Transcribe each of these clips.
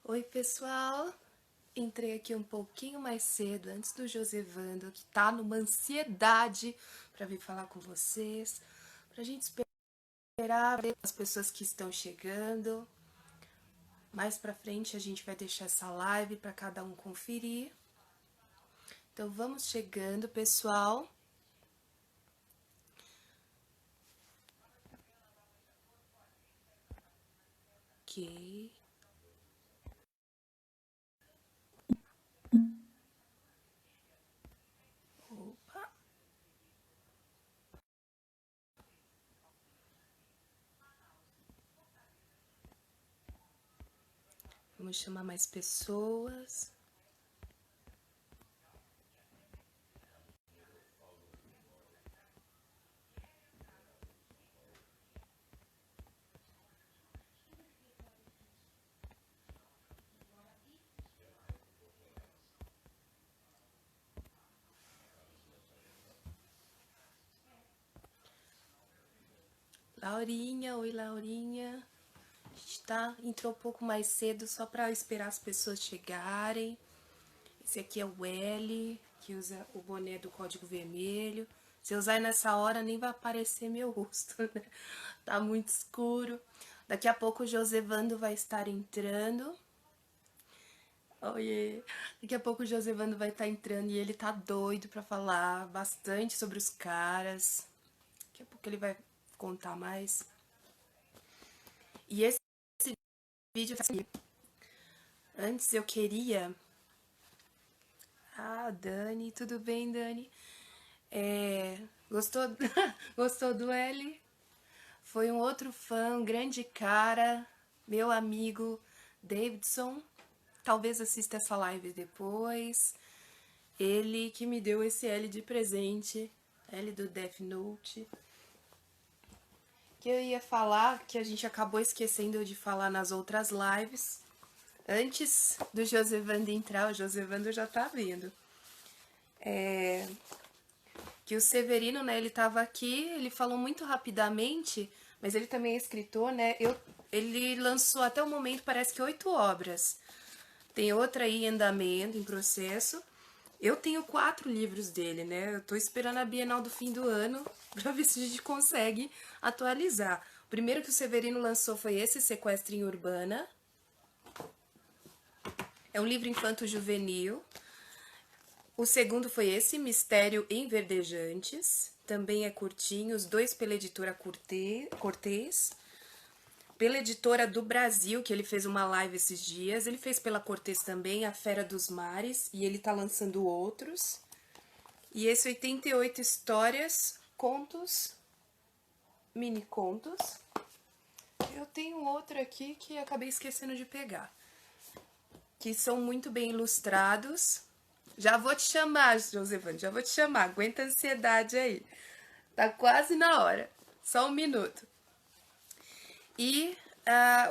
Oi, pessoal! Entrei aqui um pouquinho mais cedo, antes do Josevando, que tá numa ansiedade para vir falar com vocês, pra gente esperar as pessoas que estão chegando. Mais pra frente a gente vai deixar essa live para cada um conferir. Então vamos chegando, pessoal. Ok. Opa. Vamos chamar mais pessoas. Laurinha, oi Laurinha. A gente entrou um pouco mais cedo só para esperar as pessoas chegarem. Esse aqui é o L, que usa o boné do código vermelho. Se eu usar nessa hora, nem vai aparecer meu rosto, né? Tá muito escuro. Daqui a pouco o Josevando vai estar entrando. Oiê! Daqui a pouco o Josevando vai estar entrando e ele tá doido pra falar bastante sobre os caras. Daqui a pouco ele vai contar mais. E esse vídeo... Antes eu queria... Ah, Dani, tudo bem, Dani? Gostou, gostou do L? Foi um outro fã, um grande cara, meu amigo Davidson. Talvez assista essa live depois. Ele que me deu esse L de presente, L do Death Note. Que eu ia falar, que a gente acabou esquecendo de falar nas outras lives. Antes do Josevando entrar, o Josevando já tá vindo. Que o Severino, né, ele tava aqui, ele falou muito rapidamente, mas ele também é escritor, né, ele lançou até o momento, parece que 8 obras. Tem outra aí em andamento, em processo. Eu tenho 4 livros dele, né, eu tô esperando a Bienal do fim do ano pra ver se a gente consegue atualizar. O primeiro que o Severino lançou foi esse, Sequestro em Urbana. É um livro infanto-juvenil. O segundo foi esse, Mistério em Verdejantes. Também é curtinho, os dois pela editora Cortez. Pela editora do Brasil, que ele fez uma live esses dias. Ele fez pela Cortez também, A Fera dos Mares, e ele tá lançando outros. E esse 88 histórias, contos, mini contos. Eu tenho outro aqui que acabei esquecendo de pegar. Que são muito bem ilustrados. Já vou te chamar, Josevane, já vou te chamar. Aguenta a ansiedade aí. Tá quase na hora. Só um minuto. E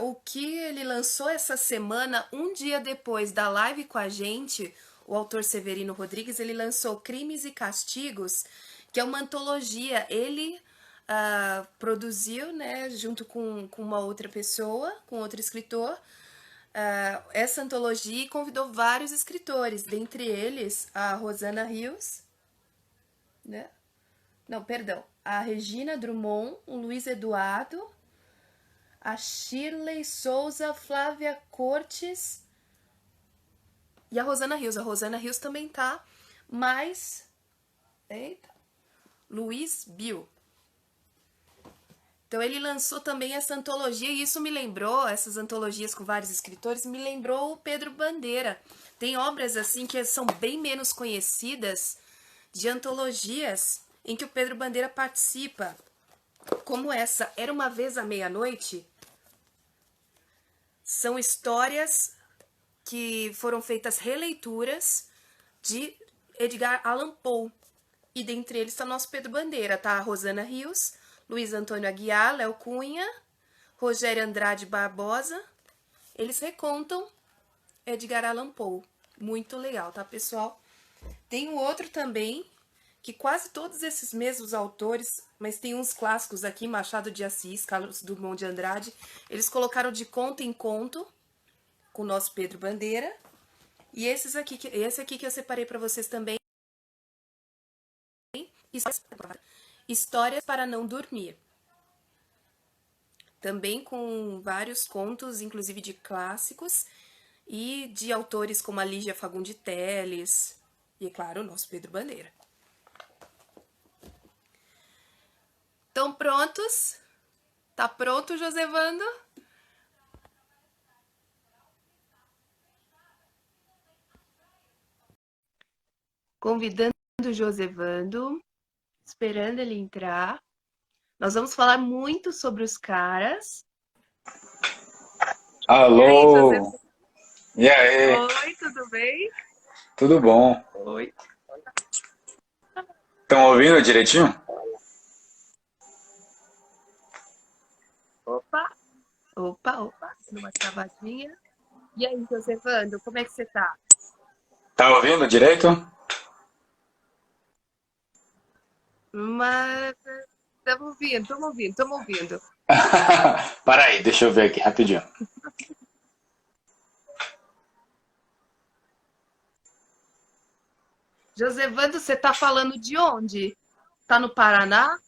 o que ele lançou essa semana, um dia depois da live com a gente, o autor Severino Rodrigues, ele lançou Crimes e Castigos, que é uma antologia. Ele produziu, né, junto com uma outra pessoa, com outro escritor, essa antologia e convidou vários escritores, dentre eles a Rosana Rios, né? Não, perdão, a Regina Drummond, o Luiz Eduardo, a Shirley Souza, Flávia Cortes e a Rosana Rios. A Rosana Rios também tá, mas... Eita! Luiz Bill. Então ele lançou também essa antologia e isso me lembrou, essas antologias com vários escritores, me lembrou o Pedro Bandeira. Tem obras assim que são bem menos conhecidas, de antologias em que o Pedro Bandeira participa. Como essa, Era uma Vez à Meia-Noite. São histórias que foram feitas releituras de Edgar Allan Poe. E dentre eles está nosso Pedro Bandeira, tá? A Rosana Rios, Luiz Antônio Aguiar, Léo Cunha, Rogério Andrade Barbosa. Eles recontam Edgar Allan Poe. Muito legal, tá, pessoal? Tem um outro também, que quase todos esses mesmos autores, mas tem uns clássicos aqui, Machado de Assis, Carlos Drummond de Andrade, eles colocaram de conto em conto, com o nosso Pedro Bandeira. E esse aqui que eu separei para vocês também. Histórias para não dormir. Também com vários contos, inclusive de clássicos, e de autores como a Lígia Fagundes Telles, e, claro, o nosso Pedro Bandeira. Estão prontos? Tá pronto, Josevando? Convidando o Josevando, esperando ele entrar. Nós vamos falar muito sobre os caras. Alô! E aí? Oi, tudo bem? Tudo bom? Oi. Estão ouvindo direitinho? Opa, opa, numa travadinha. E aí, Josevando, como é que você tá? Tá ouvindo direito? Mas estamos ouvindo. Para aí, deixa eu ver aqui rapidinho. Josevando, você tá falando de onde? Tá no Paraná?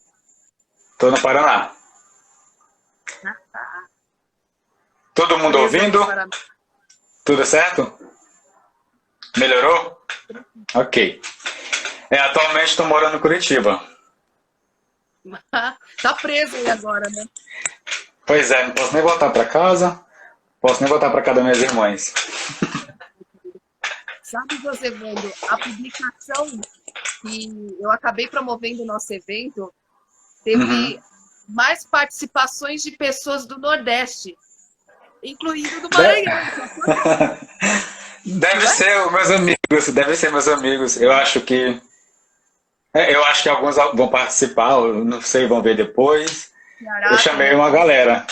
Tô no Paraná. Todo mundo ouvindo? Tudo certo? Melhorou? Ok. Atualmente estou morando em Curitiba. Tá preso aí agora, né? Pois é, não posso nem voltar para casa. Posso nem voltar para casa das minhas irmãs. Sabe, Josevando, a publicação que eu acabei promovendo o nosso evento teve mais participações de pessoas do Nordeste, incluindo do Maranhão. Deve ser meus amigos. Eu acho que alguns vão participar, eu não sei, vão ver depois. Caraca, Eu chamei uma galera.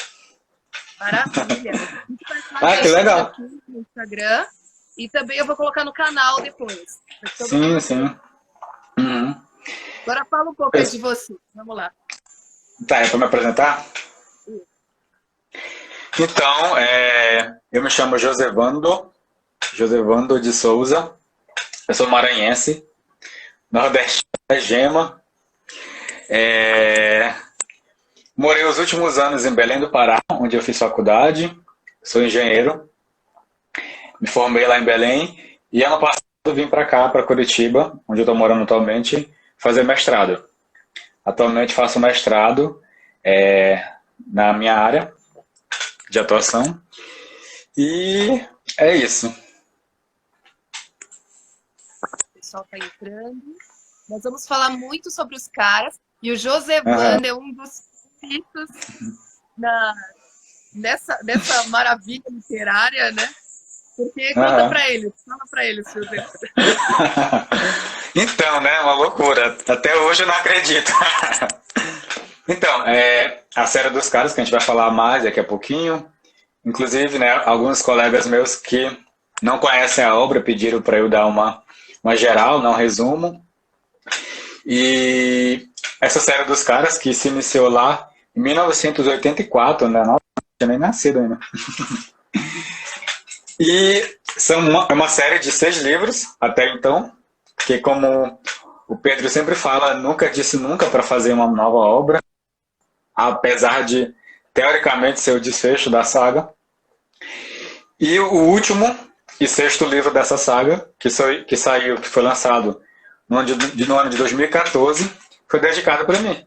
maravilha. Que legal. Aqui no Instagram e também eu vou colocar no canal depois. Sim. Uhum. Agora fala um pouco aí de você. Vamos lá. Tá, é para me apresentar? Então, eu me chamo Josevando de Souza. Eu sou maranhense, nordestino da Gema. Morei os últimos anos em Belém do Pará, onde eu fiz faculdade. Sou engenheiro. Me formei lá em Belém. E ano passado vim para cá, para Curitiba, onde eu estou morando atualmente, fazer mestrado. Atualmente faço mestrado na minha área de atuação. E é isso. O pessoal está entrando. Nós vamos falar muito sobre os caras. E o Josevando é um dos pitos nessa maravilha literária, né? Porque conta pra eles, fala pra eles, Josevando. Então, né? Uma loucura. Até hoje eu não acredito. Então, a série dos caras, que a gente vai falar mais daqui a pouquinho. Inclusive, né, alguns colegas meus que não conhecem a obra pediram para eu dar uma geral, um resumo. E essa série dos caras, que se iniciou lá em 1984, né? Nossa, não tinha nem nascido ainda. E é uma série de 6 livros, até então, que como o Pedro sempre fala, nunca disse nunca para fazer uma nova obra, apesar de, teoricamente, ser o desfecho da saga. E o último e 6º livro dessa saga, que foi lançado no ano de 2014, foi dedicado para mim.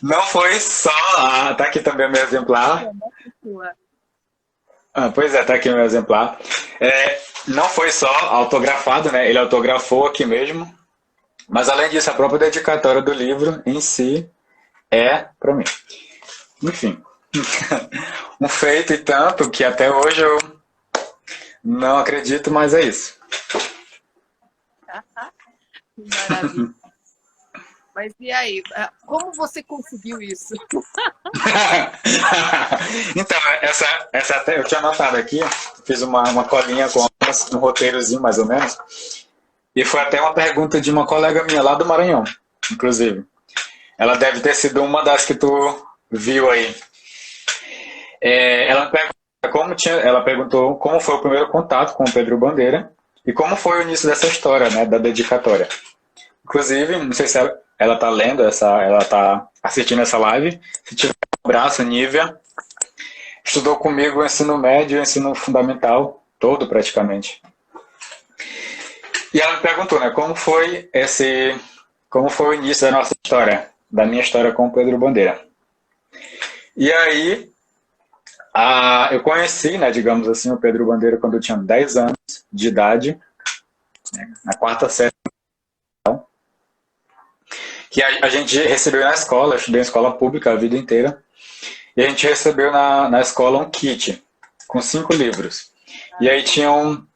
Não foi só... tá aqui também o meu exemplar. Pois é, tá aqui o meu exemplar. Não foi só autografado, né? Ele autografou aqui mesmo. Mas além disso, a própria dedicatória do livro em si é para mim. Enfim. Um feito e tanto que até hoje eu não acredito, mas é isso. Maravilha. Mas e aí? Como você conseguiu isso? Então, essa até eu tinha anotado aqui, fiz uma colinha com um roteirozinho mais ou menos, e foi até uma pergunta de uma colega minha lá do Maranhão, inclusive. Ela deve ter sido uma das que tu viu aí. Ela me perguntou ela perguntou como foi o primeiro contato com o Pedro Bandeira e como foi o início dessa história, né, da dedicatória. Inclusive, não sei se ela tá lendo ela tá assistindo essa live. Se tiver um abraço, Nívia. Estudou comigo o ensino médio e o ensino fundamental, todo praticamente. E ela me perguntou, né, como foi o início da nossa história, da minha história com o Pedro Bandeira. E aí, eu conheci, né, digamos assim, o Pedro Bandeira quando eu tinha 10 anos de idade, né, na quarta série, que a gente recebeu na escola, eu estudei em escola pública a vida inteira, e a gente recebeu na escola um kit com 5 livros. E aí tinham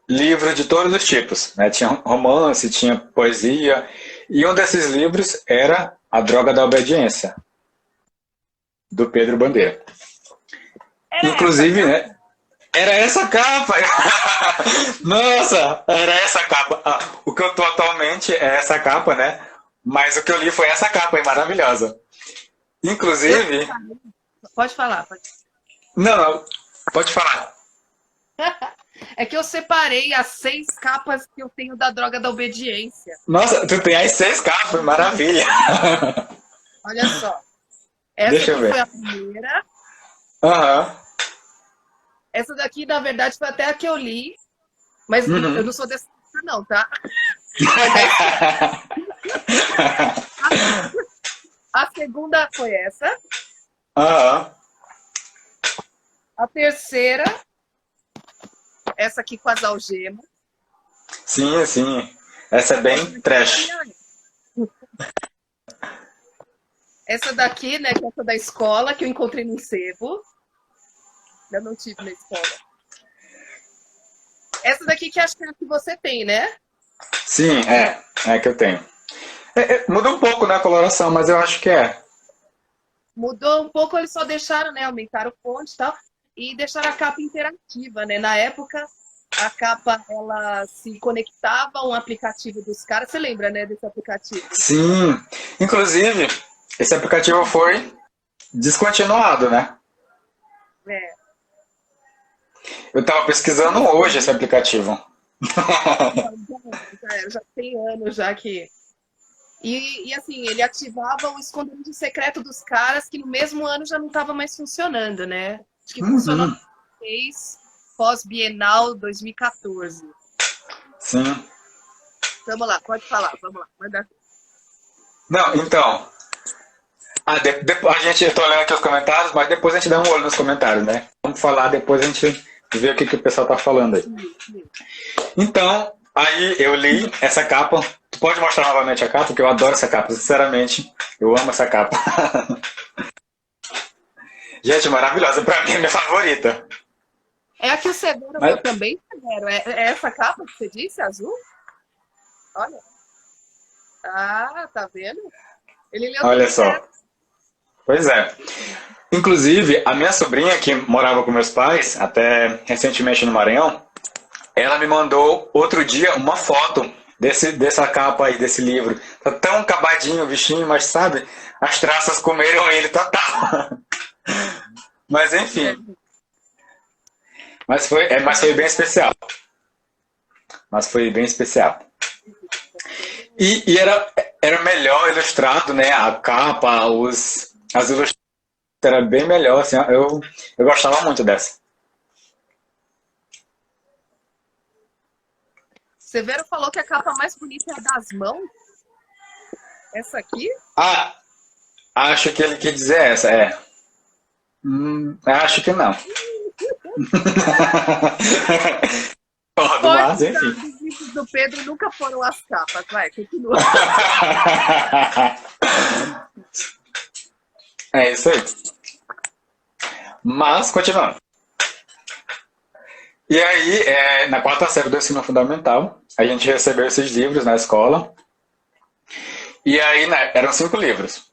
livros de todos os tipos, né? Tinha romance, tinha poesia, e um desses livros era A Droga da Obediência, do Pedro Bandeira. Inclusive, né? Era essa capa! Nossa, era essa capa. O que eu tô atualmente é essa capa, né? Mas o que eu li foi essa capa aí, maravilhosa. Inclusive... Pode falar. Não, pode falar. É que eu separei as 6 capas que eu tenho da Droga da Obediência. Nossa, tu tem as 6 capas, maravilha. Olha só. Essa Deixa eu aqui ver. foi a primeira. Aham. Essa daqui, na verdade, foi até a que eu li. Mas eu não sou dessa não, tá? A segunda foi essa. Aham. A terceira, essa aqui com as algemas. Sim, sim. Essa é bem trash. Essa daqui, né, que é essa da escola, que eu encontrei no sebo. Eu não tive na escola. Essa daqui que acho que é a que você tem, né? Sim, é que eu tenho. Muda um pouco, né, a coloração, mas eu acho que é. Mudou um pouco, eles só deixaram, né, aumentaram o fonte e tal, e deixaram a capa interativa, né? Na época, a capa, ela se conectava a um aplicativo dos caras. Você lembra, né, desse aplicativo? Sim. Inclusive, esse aplicativo foi descontinuado, né? É. Eu tava pesquisando hoje esse aplicativo. Já tem anos já que... E assim, ele ativava o esconderijo secreto dos caras, que no mesmo ano já não estava mais funcionando, né? Acho que funcionou no pós-Bienal 2014. Sim. Vamos lá, pode falar, vamos lá. Manda. Não, então. Eu tô olhando aqui os comentários, mas depois a gente dá um olho nos comentários, né? Vamos falar, depois a gente vê o que o pessoal tá falando aí. Então, aí eu li essa capa. Tu pode mostrar novamente a capa? Porque eu adoro essa capa, sinceramente. Eu amo essa capa. Gente, maravilhosa. Pra mim é minha favorita. É a que o Severo viu também, Severo? É essa capa que você disse, azul? Olha. Ah, tá vendo? Ele leu Olha tudo só. certo. Pois é. Inclusive, a minha sobrinha, que morava com meus pais, até recentemente no Maranhão, ela me mandou outro dia uma foto dessa capa aí, desse livro. Tá tão acabadinho o bichinho, mas sabe, as traças comeram ele total. Mas enfim. Mas foi bem especial. Mas foi bem especial. E era melhor ilustrado, né? A capa, as ilustrações, era bem melhor, assim, eu gostava muito dessa. Severo falou que a capa mais bonita é a das mãos. Essa aqui? Ah, acho que ele quer dizer essa, é. Acho que não. Mas, enfim. Os vídeos do Pedro nunca foram as capas. Vai, continua. É isso aí. Mas, continuando. E aí, na quarta série do ensino fundamental, a gente recebeu esses livros na escola. E aí, né, eram 5 livros.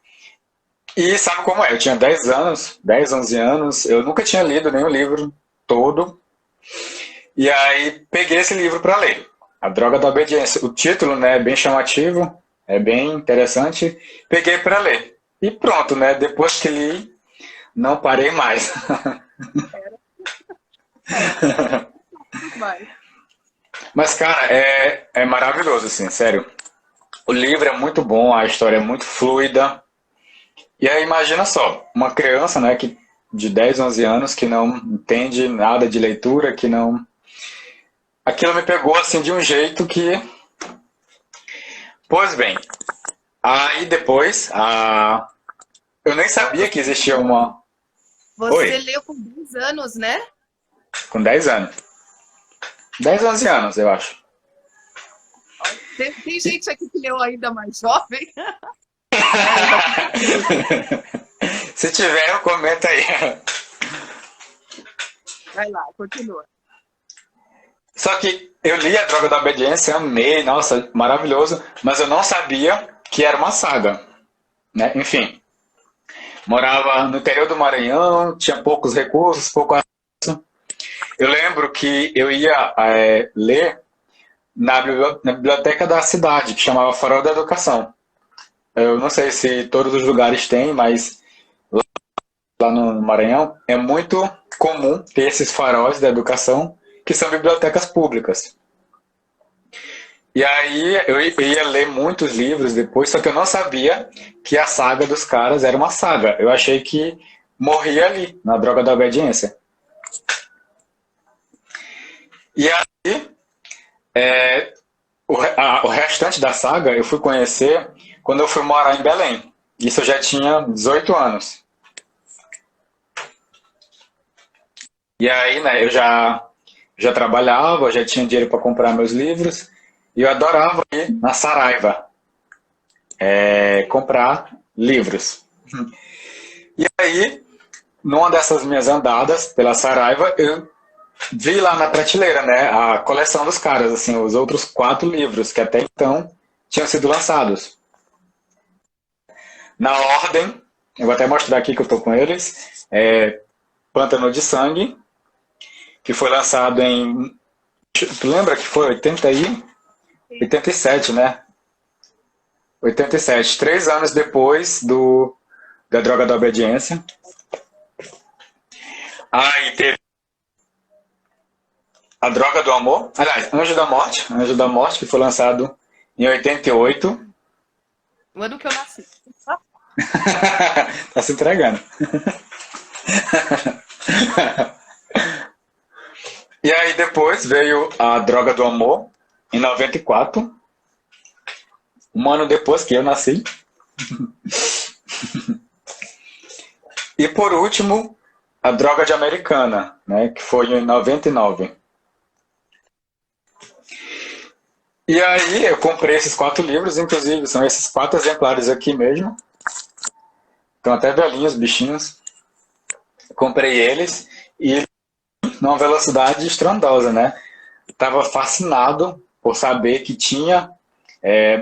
E sabe como é? Eu tinha 10 anos, 10, 11 anos, eu nunca tinha lido nenhum livro todo. E aí, peguei esse livro para ler. A Droga da Obediência. O título, né, é bem chamativo, é bem interessante. Peguei para ler. E pronto, né? Depois que li, não parei mais. Vai. Mas, cara, é maravilhoso, assim, sério. O livro é muito bom, a história é muito fluida. E aí, imagina só, uma criança, né, de 10, 11 anos, que não entende nada de leitura, que não... Aquilo me pegou, assim, de um jeito que... Pois bem, aí depois, eu nem sabia que existia uma... Você Oi, leu com 10 anos, né? com 10 anos. 10, 11 anos, eu acho. Tem gente aqui que leu ainda mais jovem. Se tiver, comenta aí. Vai lá, continua. Só que eu li A Droga da Obediência, amei, nossa, maravilhoso, mas eu não sabia que era uma saga, né? Enfim, morava no interior do Maranhão, tinha poucos recursos, pouco acesso. Eu lembro que eu ia ler na biblioteca da cidade, que chamava Farol da Educação. Eu não sei se todos os lugares têm, mas lá no Maranhão é muito comum ter esses faróis da educação, que são bibliotecas públicas. E aí eu ia ler muitos livros depois, só que eu não sabia que a saga dos caras era uma saga. Eu achei que morria ali, na Droga da Obediência. E aí, o restante da saga eu fui conhecer quando eu fui morar em Belém. Isso eu já tinha 18 anos. E aí, né, eu já trabalhava, já tinha dinheiro para comprar meus livros, e eu adorava ir na Saraiva comprar livros. E aí, numa dessas minhas andadas pela Saraiva, eu vi lá na prateleira, né, a coleção dos caras, assim, os outros 4 livros que até então tinham sido lançados. Na ordem, eu vou até mostrar aqui que eu estou com eles, Pântano de Sangue, que foi lançado em... Tu lembra que foi 87, né? 87, 3 anos depois da Droga da Obediência. Aí teve A Droga do Amor, aliás, Anjo da Morte, que foi lançado em 88. O ano que eu nasci. Tá se entregando. E aí depois veio A Droga do Amor, em 94. Um ano depois que eu nasci. E por último, A Droga de Americana, né, que foi em 99. E aí eu comprei esses 4 livros, inclusive são esses 4 exemplares aqui mesmo. Estão até velhinhos, bichinhos. Comprei eles e numa velocidade estrondosa, né? Estava fascinado por saber que tinha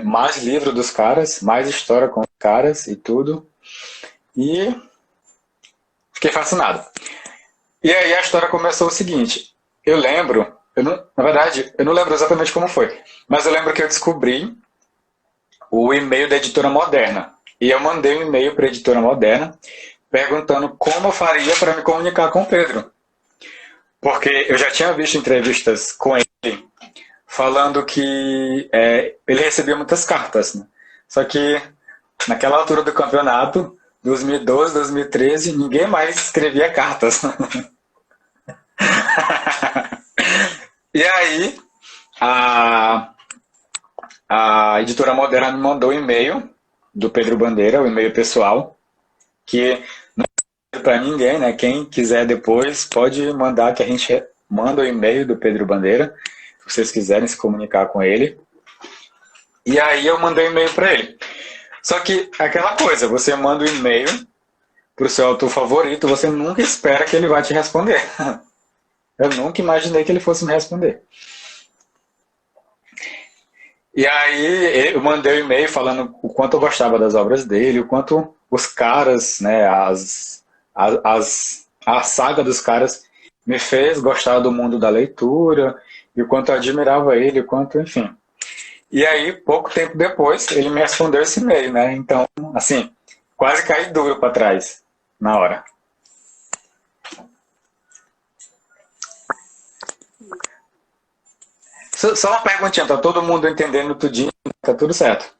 mais livro dos caras, mais história com os caras e tudo. E fiquei fascinado. E aí a história começou o seguinte. Eu lembro, na verdade, eu não lembro exatamente como foi, mas eu lembro que eu descobri o e-mail da Editora Moderna. E eu mandei um e-mail para a Editora Moderna perguntando como eu faria para me comunicar com o Pedro. Porque eu já tinha visto entrevistas com ele falando que ele recebia muitas cartas, né? Só que naquela altura do campeonato, 2012, 2013, ninguém mais escrevia cartas. E aí, a Editora Moderna me mandou um e-mail do Pedro Bandeira, o e-mail pessoal, que não é para ninguém, né? Quem quiser depois pode mandar, que a gente manda o e-mail do Pedro Bandeira, se vocês quiserem se comunicar com ele. E aí eu mandei um e-mail para ele. Só que aquela coisa, você manda um e-mail para o seu autor favorito, você nunca espera que ele vai te responder. Eu nunca imaginei que ele fosse me responder. E aí eu mandei um e-mail falando o quanto eu gostava das obras dele, o quanto os caras, né, a saga dos caras me fez gostar do mundo da leitura, e o quanto eu admirava ele, o quanto, enfim. E aí, pouco tempo depois, ele me respondeu esse e-mail, né? Então, assim, quase caí duro para trás na hora. Só uma perguntinha, tá todo mundo entendendo tudinho? Tá tudo certo?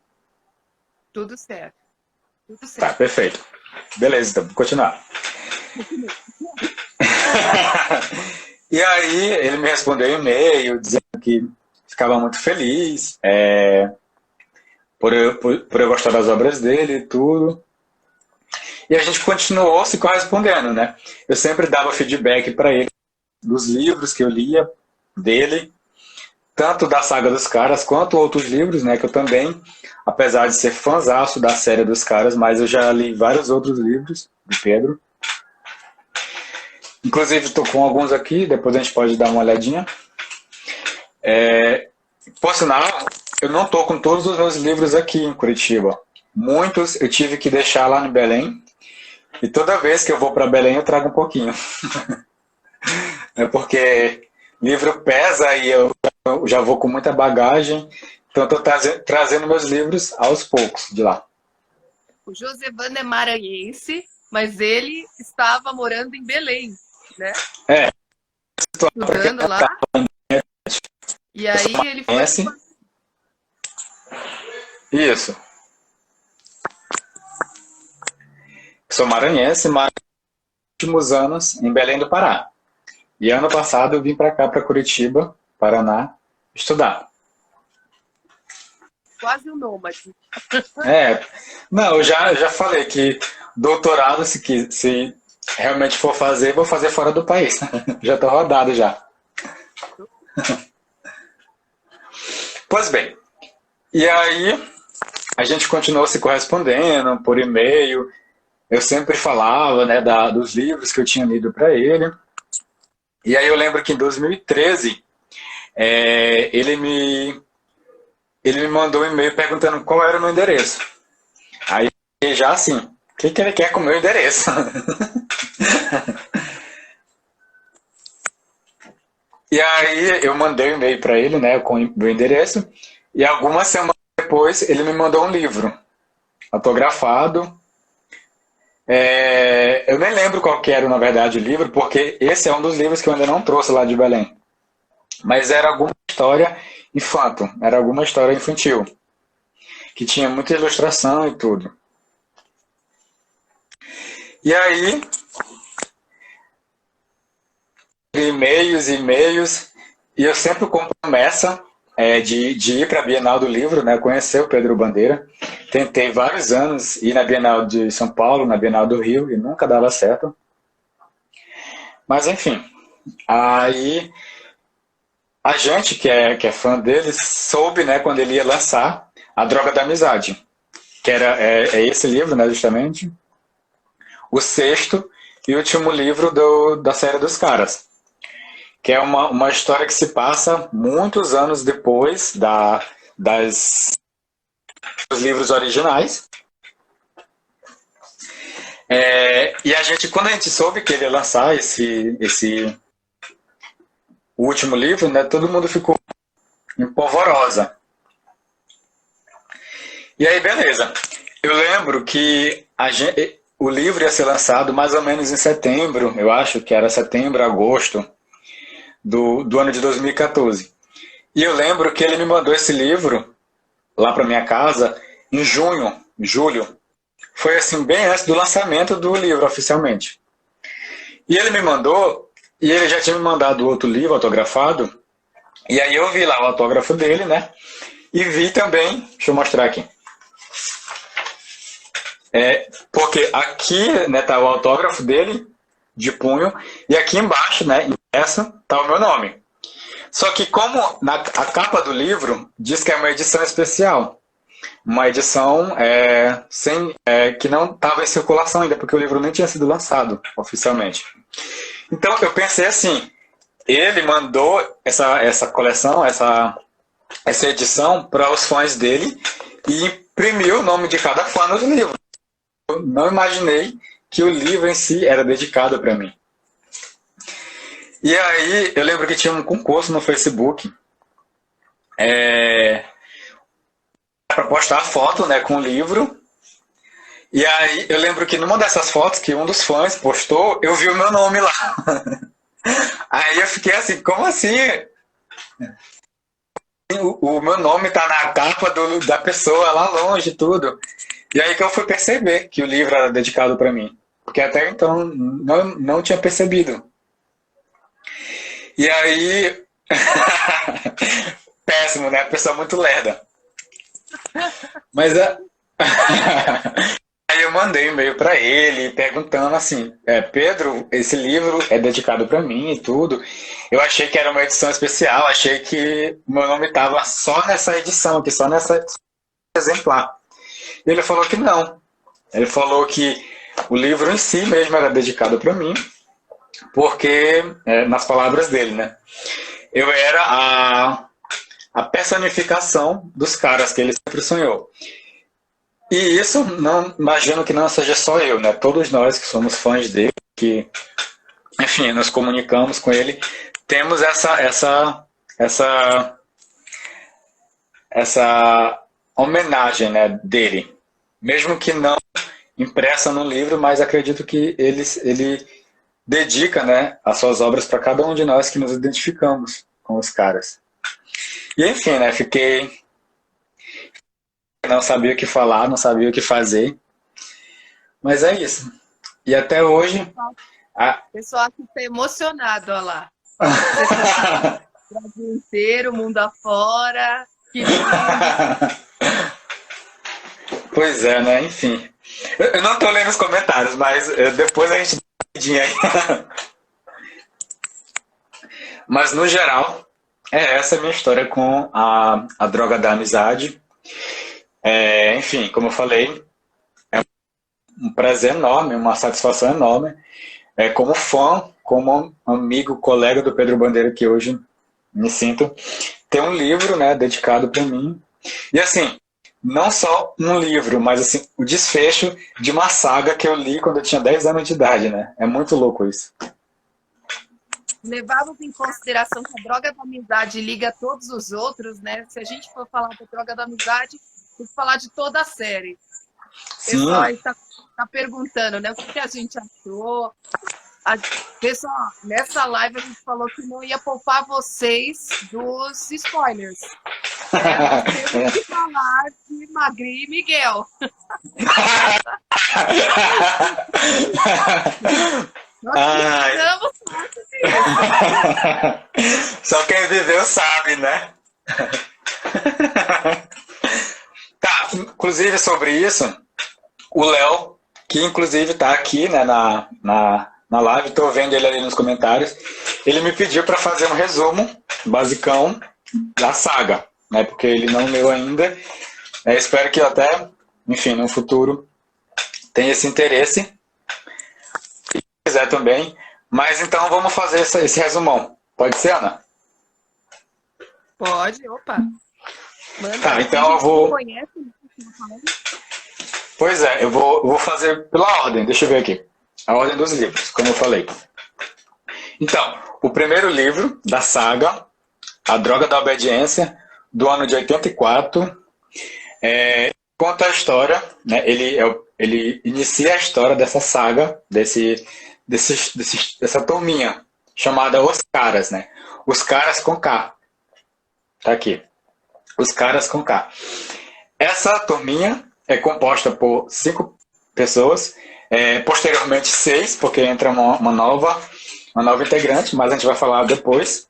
Tudo certo, tudo Tá, certo. perfeito. Beleza, então, vou continuar. E aí ele me respondeu um e-mail dizendo que ficava muito feliz por eu gostar das obras dele e tudo. E a gente continuou se correspondendo, né? Eu sempre dava feedback para ele dos livros que eu lia dele, tanto da Saga dos Caras quanto outros livros, né? Que eu também, apesar de ser fãzaço da série dos Caras, mas eu já li vários outros livros do Pedro. Inclusive estou com alguns aqui, depois a gente pode dar uma olhadinha. Por sinal, eu não estou com todos os meus livros aqui em Curitiba. Muitos eu tive que deixar lá em Belém. E toda vez que eu vou para Belém eu trago um pouquinho. É porque livro pesa e eu já vou com muita bagagem. Então estou trazendo meus livros aos poucos de lá. O Josevano é maranhense, mas ele estava morando em Belém, né? Estudando lá. E aí ele foi... Isso. Sou maranhense, mas últimos anos em Belém do Pará. E ano passado eu vim para cá, para Curitiba, Paraná, estudar. Quase um nômade. Não, eu já falei que doutorado, se realmente for fazer, vou fazer fora do país. Já estou rodado já. Pois bem, e aí a gente continuou se correspondendo por e-mail. Eu sempre falava, né, dos livros que eu tinha lido para ele. E aí eu lembro que em 2013 ele me mandou um e-mail perguntando qual era o meu endereço. Aí já assim, o que ele quer com o meu endereço? E aí eu mandei um e-mail para ele, né, com o meu endereço. E algumas semanas depois ele me mandou um livro autografado. Eu nem lembro qual que era, na verdade, o livro, porque esse é um dos livros que eu ainda não trouxe lá de Belém. Mas era alguma história infantil, era alguma história infantil, que tinha muita ilustração e tudo. E aí, e-mails, e eu sempre com promessa de ir para a Bienal do Livro, né, conhecer o Pedro Bandeira. Tentei vários anos ir na Bienal de São Paulo, na Bienal do Rio, e nunca dava certo. Mas enfim, aí a gente que é fã dele soube, né, quando ele ia lançar A Droga da Amizade, que é esse livro, né, justamente, o sexto e último livro da série dos Caras, que é uma história que se passa muitos anos depois dos livros originais. E quando a gente soube que ele ia lançar esse último livro, né, todo mundo ficou em polvorosa. E aí, beleza. Eu lembro que o livro ia ser lançado mais ou menos em setembro, eu acho que era setembro, agosto do ano de 2014. E eu lembro que ele me mandou esse livro lá para minha casa em julho. Foi assim, bem antes do lançamento do livro oficialmente. E ele me mandou, e ele já tinha me mandado outro livro autografado, e aí eu vi lá o autógrafo dele, né? E vi também, deixa eu mostrar aqui. Porque aqui, né, tá o autógrafo dele, de punho, e aqui embaixo, né, impresso, tá o meu nome. Só que como a capa do livro diz que é uma edição especial, uma edição que não estava em circulação ainda, porque o livro nem tinha sido lançado oficialmente. Então eu pensei assim, ele mandou essa coleção, essa edição para os fãs dele e imprimiu o nome de cada fã no livro. Eu não imaginei que o livro em si era dedicado para mim. E aí eu lembro que tinha um concurso no Facebook para postar foto, né, com o livro. E aí eu lembro que numa dessas fotos que um dos fãs postou, eu vi o meu nome lá. Aí eu fiquei assim, como assim? o meu nome tá na capa da pessoa lá longe, tudo. E aí que eu fui perceber que o livro era dedicado para mim. Porque até então não tinha percebido. E aí. Péssimo, né? A pessoa muito lerda. Mas aí eu mandei um e-mail para ele perguntando assim: Pedro, esse livro é dedicado para mim e tudo. Eu achei que era uma edição especial, achei que o meu nome estava só nessa edição aqui, só nessa exemplar. E ele falou que não. Ele falou que o livro em si mesmo era dedicado para mim, porque, nas palavras dele, né? Eu era a personificação dos caras que ele sempre sonhou. E isso, não imagino que não seja só eu, né? Todos nós que somos fãs dele, que, enfim, nos comunicamos com ele, temos essa homenagem, né, dele. Mesmo que não impressa no livro, mas acredito que ele dedica, né, as suas obras para cada um de nós que nos identificamos com os caras. E enfim, né, fiquei... Não sabia o que falar, não sabia o que fazer. Mas é isso. E até hoje... O pessoal aqui está emocionado, olha lá. O Brasil inteiro, mundo afora. Que lindo. Pois é, né? Enfim. Eu não estou lendo os comentários, mas depois a gente dá uma olhadinha aí. Mas, no geral, essa a minha história com a droga da amizade. Enfim, como eu falei, é um prazer enorme, uma satisfação enorme. Como fã, como amigo, colega do Pedro Bandeira, que hoje me sinto, ter um livro, né, dedicado para mim. E assim, não só um livro, mas assim, o desfecho de uma saga que eu li quando eu tinha 10 anos de idade, né? É muito louco isso. Levamos em consideração que a droga da amizade liga a todos os outros, né? Se a gente for falar da droga da amizade, tem que falar de toda a série. O pessoal está perguntando, né? O que a gente achou. Pessoal, nessa live a gente falou que não ia poupar vocês dos spoilers. Nós temos que falar de Magri e Miguel. Nós precisamos falar disso. Só quem viveu sabe, né? Tá, inclusive sobre isso, o Léo, que inclusive tá aqui, né, na live, tô vendo ele ali nos comentários, ele me pediu para fazer um resumo basicão da saga, né, porque ele não leu ainda. Espero que até, enfim, no futuro tenha esse interesse, se quiser também. Mas então vamos fazer esse resumão. Pode ser, Ana? Pode, opa. Manda, tá, então eu vou... Conhece, Pois é, eu vou fazer pela ordem, deixa eu ver aqui. A ordem dos livros, como eu falei. Então, o primeiro livro da saga, A Droga da Obediência, do ano de 84, conta a história, né? Ele inicia a história dessa saga, dessa turminha, chamada Os Caras, né? Os Caras com K. Tá aqui. Os Caras com K. Essa turminha é composta por 5 pessoas, posteriormente 6, porque entra uma nova integrante, mas a gente vai falar depois.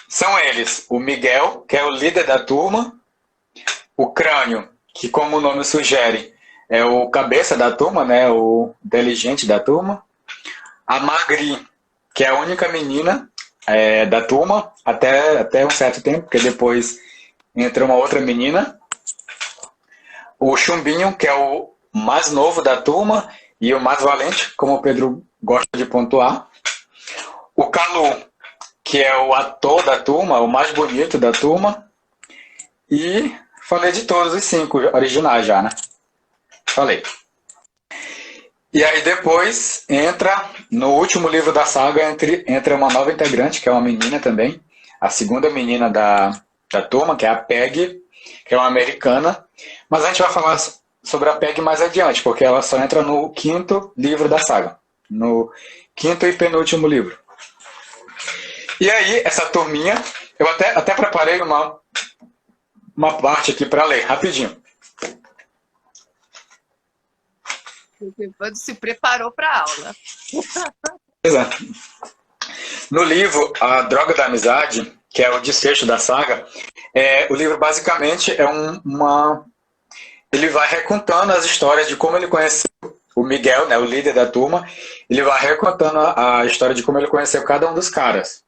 São eles, o Miguel, que é o líder da turma, o Crânio, que como o nome sugere, é o cabeça da turma, né, o inteligente da turma, a Magri, que é a única menina da turma, até um certo tempo, porque depois entra uma outra menina, o Chumbinho, que é o mais novo da turma e o mais valente, como o Pedro gosta de pontuar, o Calu, que é o ator da turma, o mais bonito da turma, e falei de todos os 5 originais já, né? Falei. E aí depois entra, no último livro da saga, entra uma nova integrante, que é uma menina também, a segunda menina da turma, que é a Peg, que é uma americana, mas a gente vai falar sobre a Peg mais adiante, porque ela só entra no 5º livro da saga, no 5º e penúltimo livro. E aí, essa turminha, eu até preparei uma parte aqui para ler, rapidinho. O Evandro se preparou para a aula. Exato. No livro A Droga da Amizade, que é o desfecho da saga, o livro basicamente é ele vai recontando as histórias de como ele conheceu o Miguel, né, o líder da turma. Ele vai recontando a história de como ele conheceu cada um dos caras.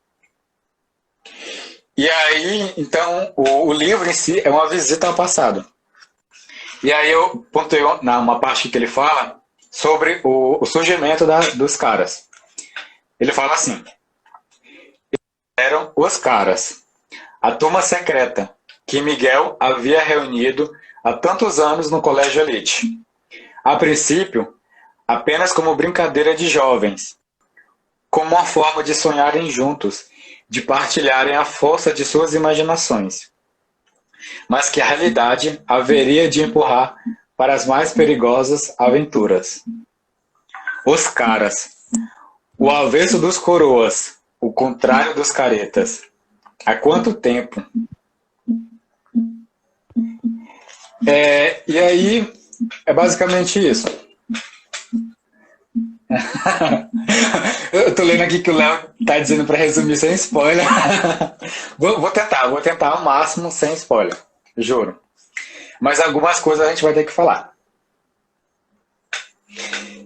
E aí, então, o livro em si é uma visita ao passado. E aí eu pontuei uma parte que ele fala sobre o surgimento dos caras. Ele fala assim: eram os caras, a turma secreta que Miguel havia reunido há tantos anos no Colégio Elite. A princípio, apenas como brincadeira de jovens, como uma forma de sonharem juntos, de partilharem a força de suas imaginações, mas que a realidade haveria de empurrar para as mais perigosas aventuras. Os caras, o avesso dos coroas, o contrário dos caretas. Há quanto tempo? E aí, é basicamente isso. Eu tô lendo aqui que o Léo tá dizendo para resumir sem spoiler. Vou tentar ao máximo sem spoiler, juro. Mas algumas coisas a gente vai ter que falar.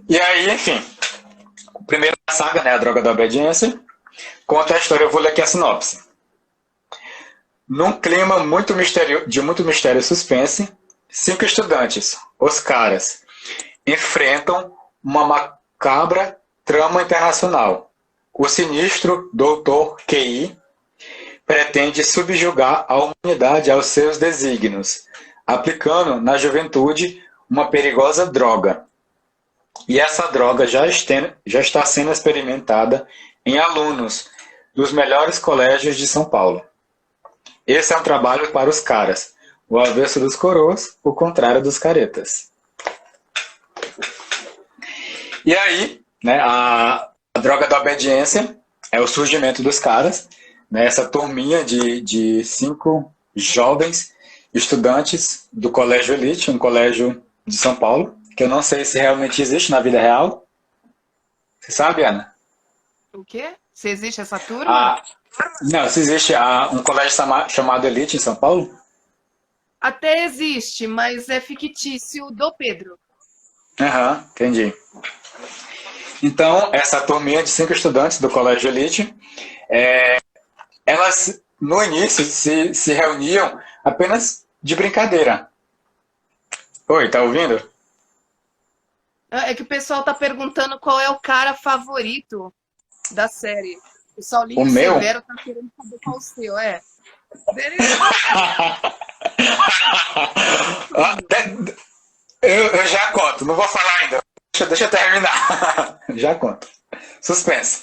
E aí, enfim, a primeira saga, né, A Droga da Obediência, conta a história, eu vou ler aqui a sinopse. Num clima de muito mistério e suspense, 5 estudantes, os caras, enfrentam uma macabra trama internacional. O sinistro Dr. QI pretende subjugar a humanidade aos seus desígnios, aplicando na juventude uma perigosa droga. E essa droga já está sendo experimentada em alunos dos melhores colégios de São Paulo. Esse é um trabalho para os caras, o avesso dos coroas, o contrário dos caretas. E aí, né, a droga da obediência é o surgimento dos caras, né, essa turminha de 5 jovens estudantes do Colégio Elite, um colégio de São Paulo, que eu não sei se realmente existe na vida real. Você sabe, Ana? O quê? Se existe essa turma? Não, se existe um colégio chamado Elite em São Paulo? Até existe, mas é fictício do Pedro. Aham, entendi. Então, essa turminha de 5 estudantes do Colégio Elite, elas, no início, se reuniam apenas de brincadeira. Oi, tá ouvindo? É que o pessoal tá perguntando qual é o cara favorito da série. O Saulinho O meu? Severo tá querendo saber qual o seu, Eu já conto, não vou falar ainda. Deixa eu terminar. Já conto. Suspense.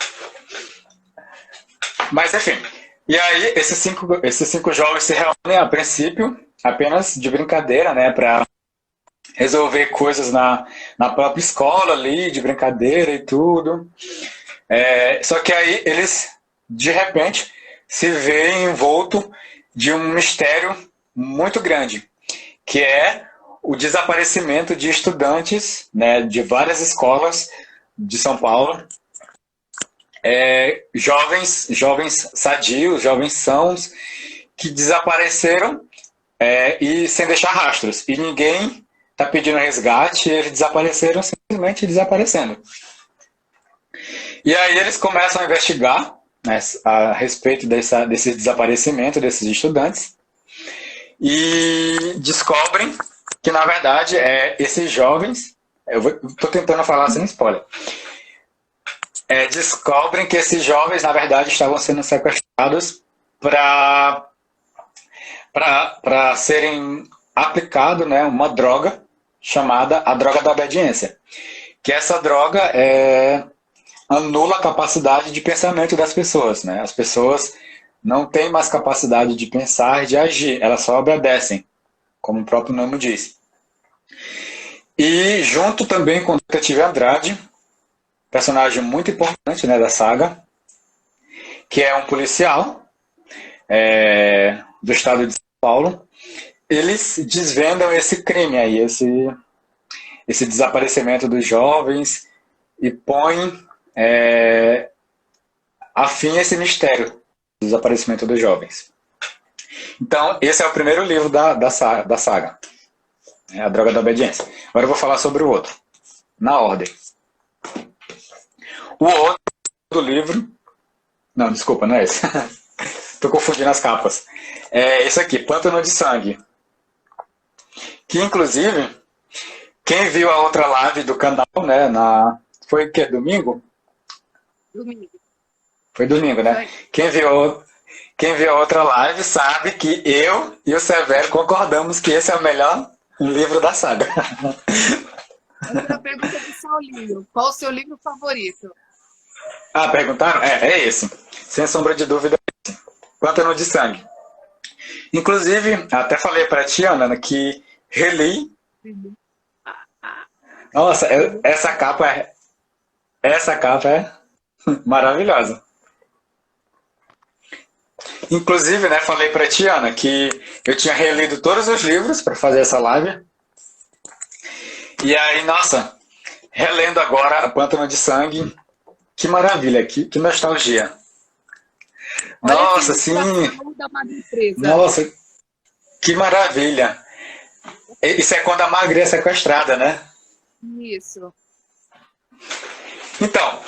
Mas enfim. E aí, esses cinco jovens se reúnem a princípio apenas de brincadeira, né? Para resolver coisas na própria escola ali, de brincadeira e tudo. Só que aí eles, de repente, se veem envolto de um mistério muito grande, que é o desaparecimento de estudantes, né, de várias escolas de São Paulo, jovens sadios, jovens sãos, que desapareceram e sem deixar rastros. E ninguém está pedindo resgate, eles desapareceram, simplesmente desaparecendo. E aí eles começam a investigar, né, a respeito desse desaparecimento desses estudantes e descobrem que, na verdade, esses jovens, eu estou tentando falar sem spoiler, descobrem que esses jovens, na verdade, estavam sendo sequestrados para serem aplicado, né, uma droga chamada a droga da obediência. Que essa droga anula a capacidade de pensamento das pessoas, né? As pessoas não têm mais capacidade de pensar e de agir, elas só obedecem, como o próprio nome diz. E junto também com o detetive Andrade, personagem muito importante, né, da saga, que é um policial do estado de São Paulo. Eles desvendam esse crime aí, esse desaparecimento dos jovens e põem a fim a esse mistério do desaparecimento dos jovens. Então, esse é o primeiro livro da saga, A Droga da Obediência. Agora eu vou falar sobre o outro, na ordem. O outro do livro... Não, desculpa, não é esse. Estou confundindo as capas. É esse aqui, Pântano de Sangue. Que, inclusive, quem viu a outra live do canal, né, foi o quê? Domingo? Domingo. Foi domingo, né? Quem viu a outra live sabe que eu e o Severo concordamos que esse é o melhor livro da saga. Outra pergunta do Saulinho. Qual o seu livro favorito? Ah, perguntaram? É esse. Sem sombra de dúvida, é esse. Pântano de Sangue. Inclusive, até falei para a tia, Ana, que reli. Nossa, essa capa é maravilhosa. Inclusive, né, falei para a tia, Ana, que eu tinha relido todos os livros para fazer essa live. E aí, nossa, relendo agora a Pântano de Sangue, que maravilha, que nostalgia. Olha, nossa, sim. Nossa, que maravilha. Isso é quando a Magri é sequestrada, né? Isso. Então,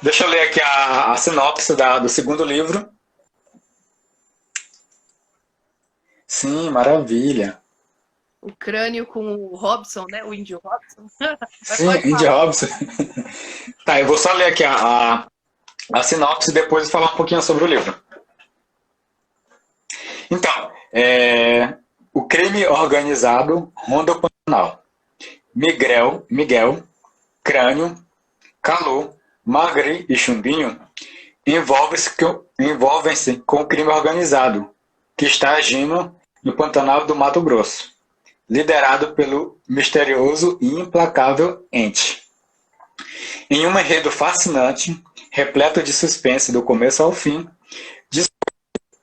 deixa eu ler aqui a sinopse do segundo livro. Sim, maravilha. O crânio com o Robson, né? O índio Robson. Sim, índio Robson. Tá, eu vou só ler aqui a sinopse e depois falar um pouquinho sobre o livro. Então, o crime organizado ronda o Pantanal. Miguel, Crânio, Calu, Magri e Chumbinho envolvem-se com o crime organizado, que está agindo no Pantanal do Mato Grosso, liderado pelo misterioso e implacável Ente. Em um enredo fascinante, repleto de suspense do começo ao fim,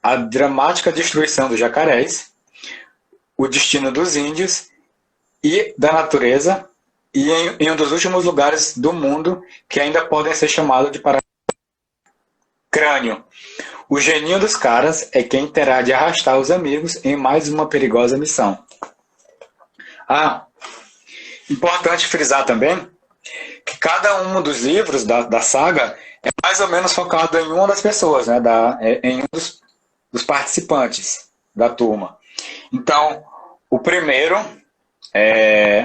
a dramática destruição dos jacarés, o destino dos índios e da natureza, e em um dos últimos lugares do mundo que ainda podem ser chamados de paraíso. Crânio. O geninho dos caras é quem terá de arrastar os amigos em mais uma perigosa missão. Importante frisar também que cada um dos livros da saga é mais ou menos focado em uma das pessoas, né, em um dos participantes da turma. Então, o primeiro,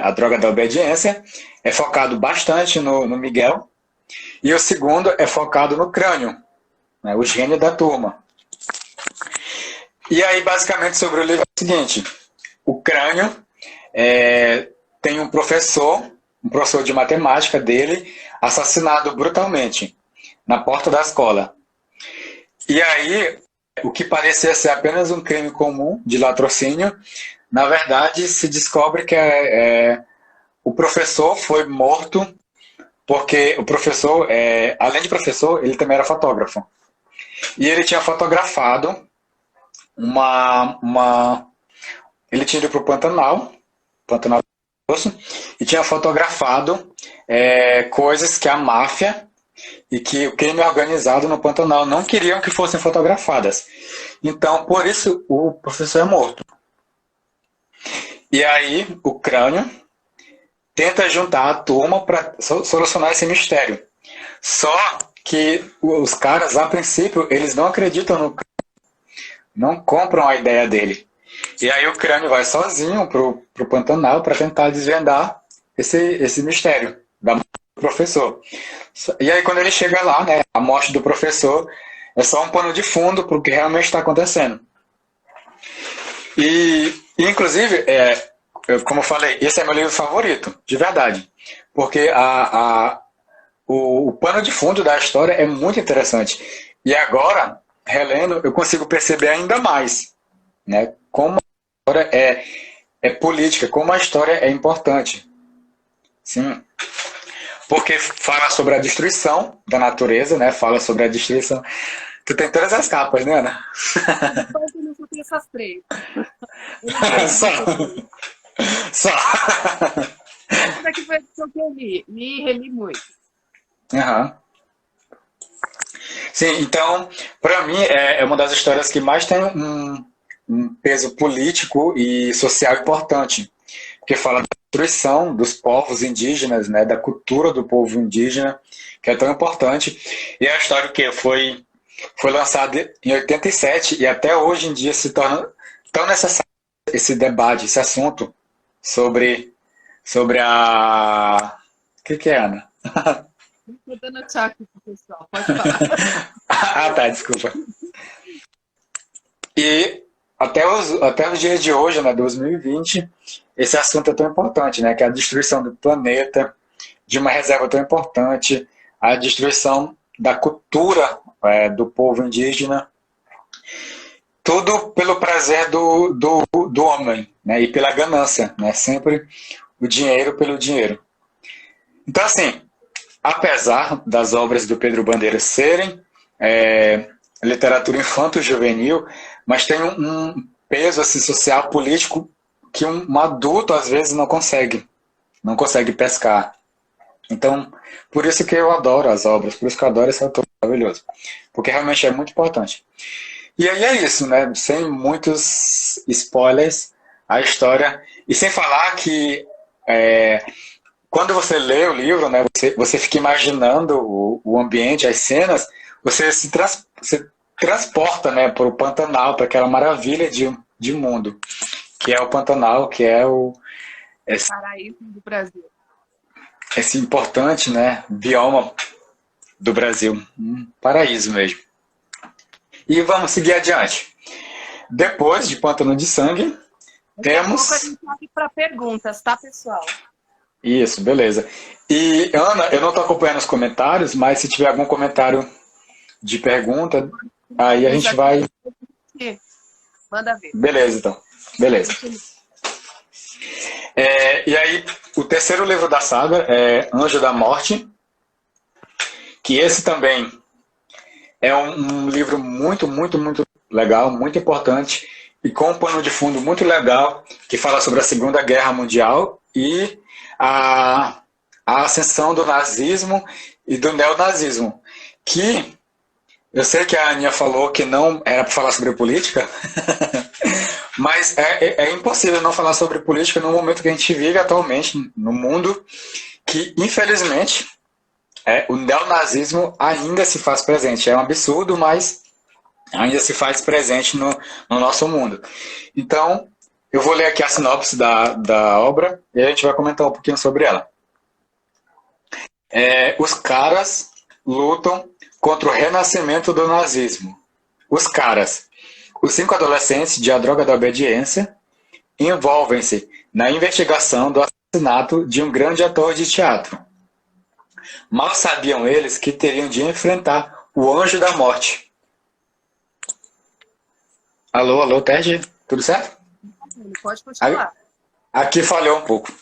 A Droga da Obediência, é focado bastante no Miguel, e o segundo é focado no Crânio, né, o gênio da turma. E aí, basicamente, sobre o livro é o seguinte: o Crânio tem um professor de matemática dele, assassinado brutalmente na porta da escola. E aí, o que parecia ser apenas um crime comum de latrocínio, na verdade, se descobre que o professor foi morto porque o professor, além de professor, ele também era fotógrafo. E ele tinha fotografado ele tinha ido para o Pantanal Grosso, e tinha fotografado coisas que a máfia e que o crime organizado no Pantanal não queriam que fossem fotografadas. Então, por isso, o professor é morto. E aí, o Crânio tenta juntar a turma para solucionar esse mistério. Só que os caras, a princípio, eles não acreditam no Crânio, não compram a ideia dele. E aí o Crânio vai sozinho pro Pantanal para tentar desvendar esse mistério da morte do professor. E aí quando ele chega lá, né, a morte do professor é só um pano de fundo para o que realmente está acontecendo. E inclusive, como eu falei, esse é meu livro favorito, de verdade. Porque o pano de fundo da história é muito interessante. E agora, relendo, eu consigo perceber ainda mais, né, como a história é política, como a história é importante. Sim. Porque fala sobre a destruição da natureza, né, fala sobre a destruição Tu tem todas as capas, né, Ana? Então, eu não só tenho essas três. Eu não tenho Só. essas três. Só. Essa daqui foi a edição que eu li. Li e reli muito. Aham. Sim, então, para mim, é uma das histórias que mais tem um peso político e social importante, porque fala da destruição dos povos indígenas, né, da cultura do povo indígena, que é tão importante. E é a história que foi lançada em 87 e até hoje em dia se torna tão necessário esse debate, esse assunto sobre a... O que é, Ana? Estou dando tchau aqui pro pessoal. Pode falar. Ah, tá, desculpa. E até os dias de hoje, né, 2020, esse assunto é tão importante, né, que é a destruição do planeta, de uma reserva tão importante, a destruição da cultura do povo indígena, tudo pelo prazer do homem, né, e pela ganância, né, sempre o dinheiro pelo dinheiro. Então, assim, apesar das obras do Pedro Bandeira serem literatura infanto-juvenil, mas tem um peso assim, social, político, que um adulto às vezes não consegue pescar. Então, por isso que eu adoro as obras, por isso que eu adoro esse autor maravilhoso, porque realmente é muito importante. E aí é isso, né? Sem muitos spoilers, a história, e sem falar que quando você lê o livro, né, você fica imaginando o ambiente, as cenas, você se transporta, né, para o Pantanal, para aquela maravilha de mundo, que é o Pantanal, que é Paraíso do Brasil. esse importante, né, bioma do Brasil. Um paraíso mesmo. E vamos seguir adiante. Depois de Pântano de Sangue, Daqui a pouco a temos... gente abre para perguntas, tá, pessoal? Isso, beleza. E, Ana, eu não estou acompanhando os comentários, mas se tiver algum comentário de pergunta, aí a gente vai... Manda ver. Beleza, então. Beleza. E aí, o terceiro livro da saga é Anjo da Morte, que esse também é um livro muito, muito, muito legal, muito importante, e com um pano de fundo muito legal, que fala sobre a Segunda Guerra Mundial e a ascensão do nazismo e do neonazismo, que eu sei que a Aninha falou que não era para falar sobre política, mas é impossível não falar sobre política no momento que a gente vive atualmente no mundo, que infelizmente o neonazismo ainda se faz presente. É um absurdo, mas ainda se faz presente no nosso mundo. Então, eu vou ler aqui a sinopse da obra e a gente vai comentar um pouquinho sobre ela. Os caras lutam contra o renascimento do nazismo. Os caras, os 5 adolescentes de A Droga da Obediência, envolvem-se na investigação do assassinato de um grande ator de teatro. Mal sabiam eles que teriam de enfrentar o Anjo da Morte. Alô, Ted? Tudo certo? Pode continuar. Aqui falhou um pouco.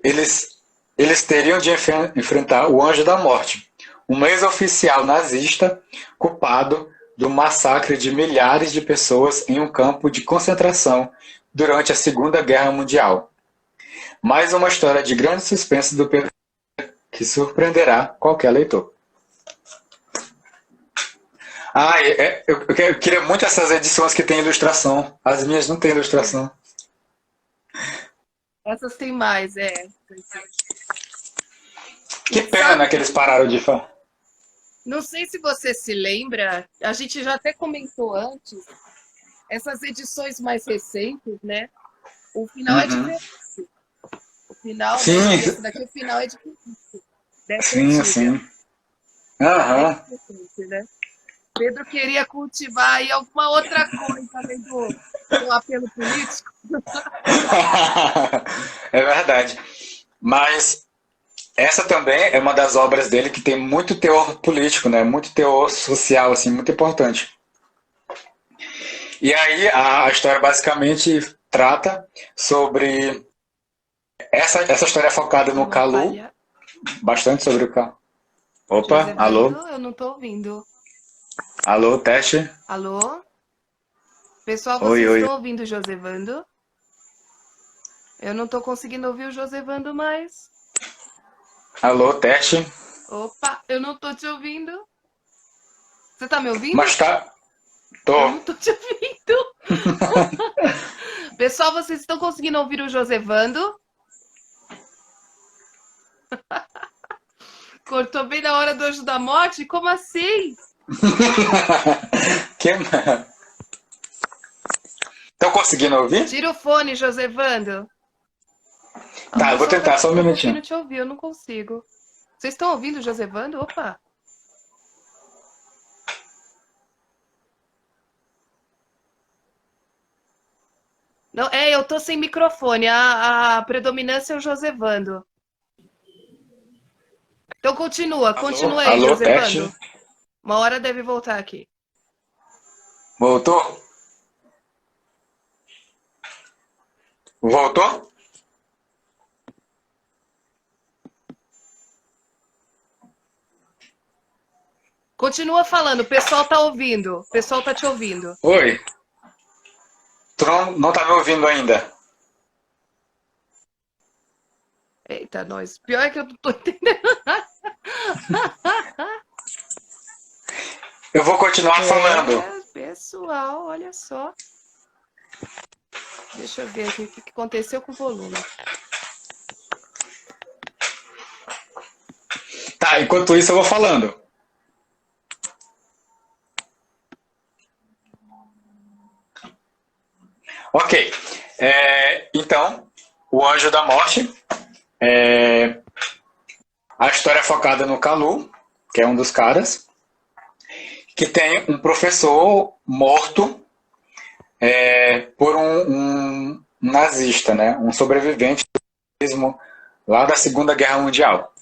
Eles teriam de enfrentar o Anjo da Morte, um ex-oficial nazista culpado do massacre de milhares de pessoas em um campo de concentração durante a Segunda Guerra Mundial. Mais uma história de grande suspense do Pedro que surpreenderá qualquer leitor. Eu queria muito essas edições que tem ilustração. As minhas não têm ilustração. Essas tem mais, Que pena que eles pararam de falar. Não sei se você se lembra, a gente já até comentou antes, essas edições mais recentes, né? O final é diferente. O final, sim. Esse daqui, o final é diferente. Sim. Aham. Né? Pedro queria cultivar aí alguma outra coisa além do apelo político. É verdade. Mas essa também é uma das obras dele que tem muito teor político, né? Muito teor social, assim, muito importante. E aí a história basicamente trata sobre... Essa história é focada no Kalu, bastante sobre o Kalu. Opa, alô? Eu não tô ouvindo. Alô, teste? Alô? Pessoal, Oi, vocês oi. estão ouvindo o Josevando? Eu não tô conseguindo ouvir o Josevando mais. Alô, teste? Opa, eu não tô te ouvindo. Você tá me ouvindo? Mas tá. Eu Tô. não tô te ouvindo. Pessoal, vocês estão conseguindo ouvir o Josevando? Cortou bem na hora do Anjo da Morte? Como assim? Que... Estão conseguindo ouvir? Tira o fone, Josevando. O Tá, eu vou pessoal tentar, só um tá conseguindo minutinho. te ouvir, eu não consigo. Vocês estão ouvindo o Josevando? Opa! Não, eu tô sem microfone. A predominância é o Josevando. Então Alô, continua aí, alô, teste? Josevando. Uma hora deve voltar aqui. Voltou? Voltou? Continua falando, o pessoal tá ouvindo. O pessoal tá te ouvindo. Oi. Tu não tá me ouvindo ainda? Eita, nós. Pior é que eu não tô entendendo. Eu vou continuar falando. Pessoal, olha só. Deixa eu ver aqui o que aconteceu com o volume. Tá, enquanto isso eu vou falando. Ok. Então, o Anjo da Morte. A história é focada no Kalu, que é um dos caras, que tem um professor morto por um nazista, né? Um sobrevivente do nazismo lá da Segunda Guerra Mundial.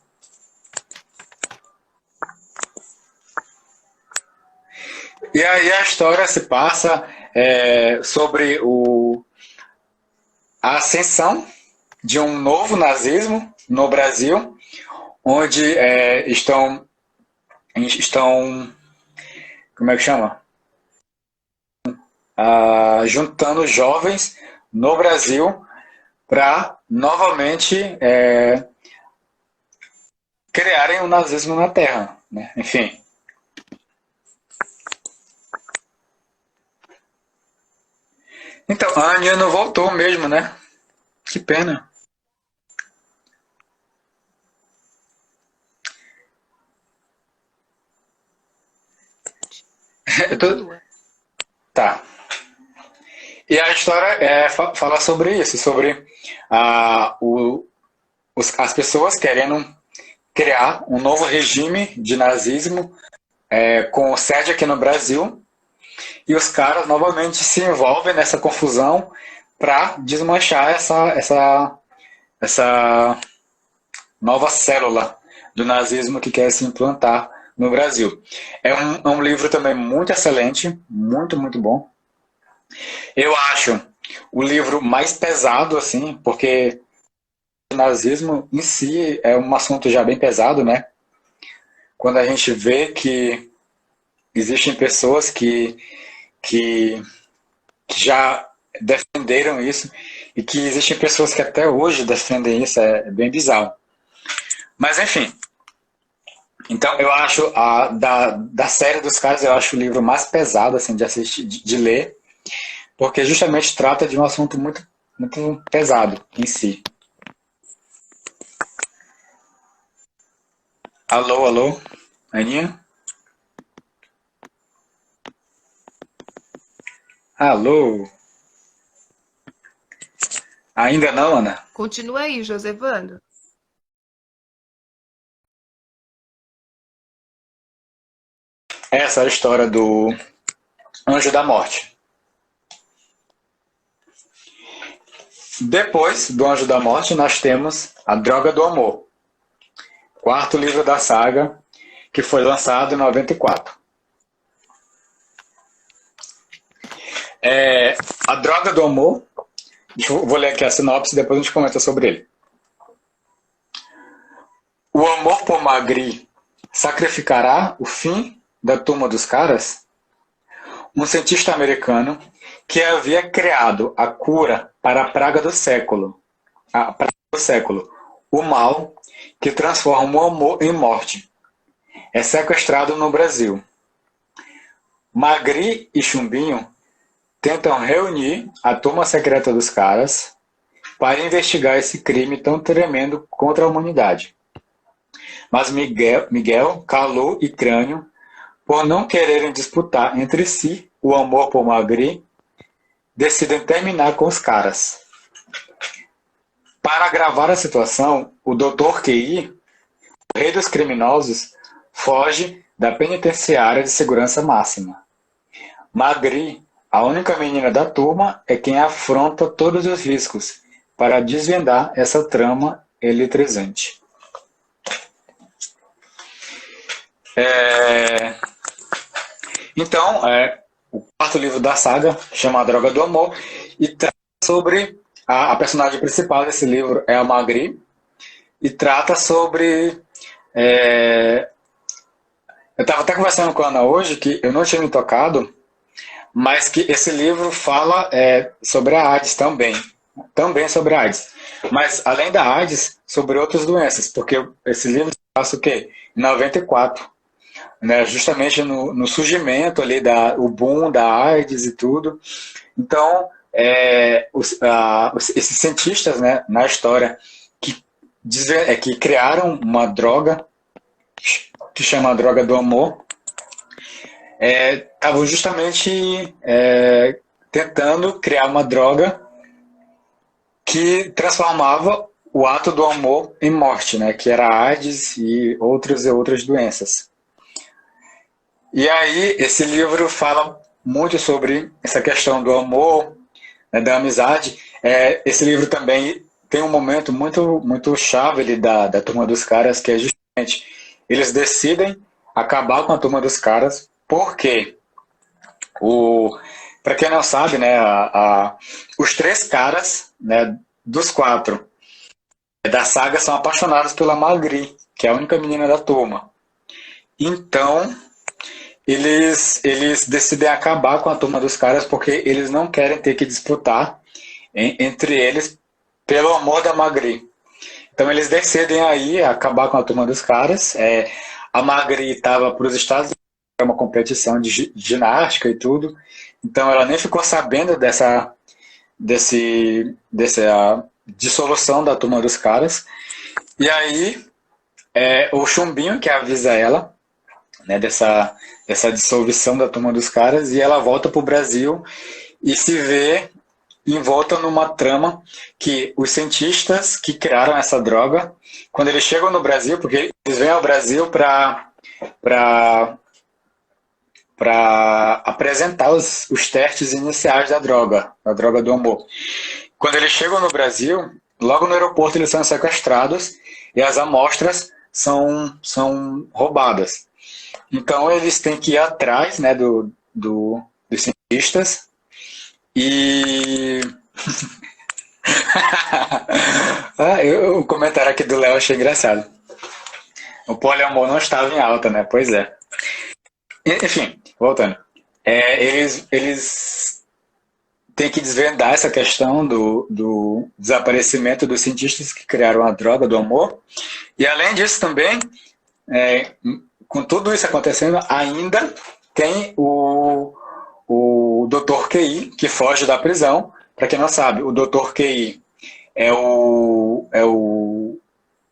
E aí a história se passa sobre a ascensão de um novo nazismo no Brasil, onde estão, como é que chama? Juntando jovens no Brasil para novamente criarem o nazismo na Terra, né? Enfim. Então, a Aninha não voltou mesmo, né? Que pena. Continua. Tá. E a história fala sobre isso, sobre as pessoas querendo criar um novo regime de nazismo com sede aqui no Brasil, e os caras novamente se envolvem nessa confusão para desmanchar essa nova célula do nazismo que quer se implantar no Brasil. É um livro também muito excelente, muito, muito bom. Eu acho o livro mais pesado, assim, porque o nazismo em si é um assunto já bem pesado, né? Quando a gente vê que existem pessoas que já defenderam isso e que existem pessoas que até hoje defendem isso, é bem bizarro. Mas enfim, então eu acho da série dos caras, eu acho o livro mais pesado assim de assistir, de ler, porque justamente trata de um assunto muito, muito pesado em si. Alô, alô, Aninha? Alô? Ainda não, Ana? Continua aí, Josevando. Essa é a história do Anjo da Morte. Depois do Anjo da Morte, nós temos A Droga do Amor, quarto livro da saga, que foi lançado em 94. A Droga do Amor, vou ler aqui a sinopse e depois a gente comenta sobre ele. O amor por Magri sacrificará o fim da Turma dos Caras, um cientista americano que havia criado a cura para a praga do século, o mal que transforma o amor em morte, é sequestrado no Brasil. Magri e Chumbinho tentam reunir a turma secreta dos caras para investigar esse crime tão tremendo contra a humanidade. Mas Miguel, Calu e Crânio, por não quererem disputar entre si o amor por Magri, decidem terminar com os caras. Para agravar a situação, o Dr. QI, o rei dos criminosos, foge da penitenciária de segurança máxima. Magri, a única menina da turma, é quem afronta todos os riscos para desvendar essa trama eletrizante. Então, o quarto livro da saga chama A Droga do Amor e trata sobre a personagem principal desse livro é a Magri e trata sobre eu estava até conversando com a Ana hoje que eu não tinha me tocado, mas que esse livro fala sobre a AIDS também sobre a AIDS, mas além da AIDS, sobre outras doenças, porque esse livro passa o quê? Em 94, né? Justamente no surgimento ali, o boom da AIDS e tudo. Então, esses cientistas, né, na história que criaram uma droga que chama a droga do amor, estavam justamente tentando criar uma droga que transformava o ato do amor em morte, né, que era a AIDS e outras doenças. E aí esse livro fala muito sobre essa questão do amor, né, da amizade. Esse livro também tem um momento muito, muito chave ali da Turma dos Caras, que é justamente eles decidem acabar com a Turma dos Caras, porque para quem não sabe, né, os três caras, né, dos quatro da saga são apaixonados pela Magri, que é a única menina da turma. Então, eles decidem acabar com a Turma dos Caras porque eles não querem ter que disputar entre eles pelo amor da Magri. Então, eles decidem aí acabar com a Turma dos Caras. A Magri estava para os Estados Unidos, uma competição de ginástica e tudo. Então, ela nem ficou sabendo dessa dissolução da Turma dos Caras. E aí, o Chumbinho que avisa ela, né, dessa dissolução da Turma dos Caras, e ela volta para o Brasil e se vê envolta numa trama que os cientistas que criaram essa droga, quando eles chegam no Brasil, porque eles vêm ao Brasil para apresentar os testes iniciais da droga do amor. Quando eles chegam no Brasil, logo no aeroporto eles são sequestrados e as amostras são roubadas. Então eles têm que ir atrás, né, dos cientistas e... o comentário aqui do Léo achei engraçado. O poliamor não estava em alta, né? Pois é. Enfim, voltando. Eles têm que desvendar essa questão do desaparecimento dos cientistas que criaram a droga do amor. E além disso também, com tudo isso acontecendo, ainda tem o Dr. QI, que foge da prisão. Para quem não sabe, o Dr. QI é o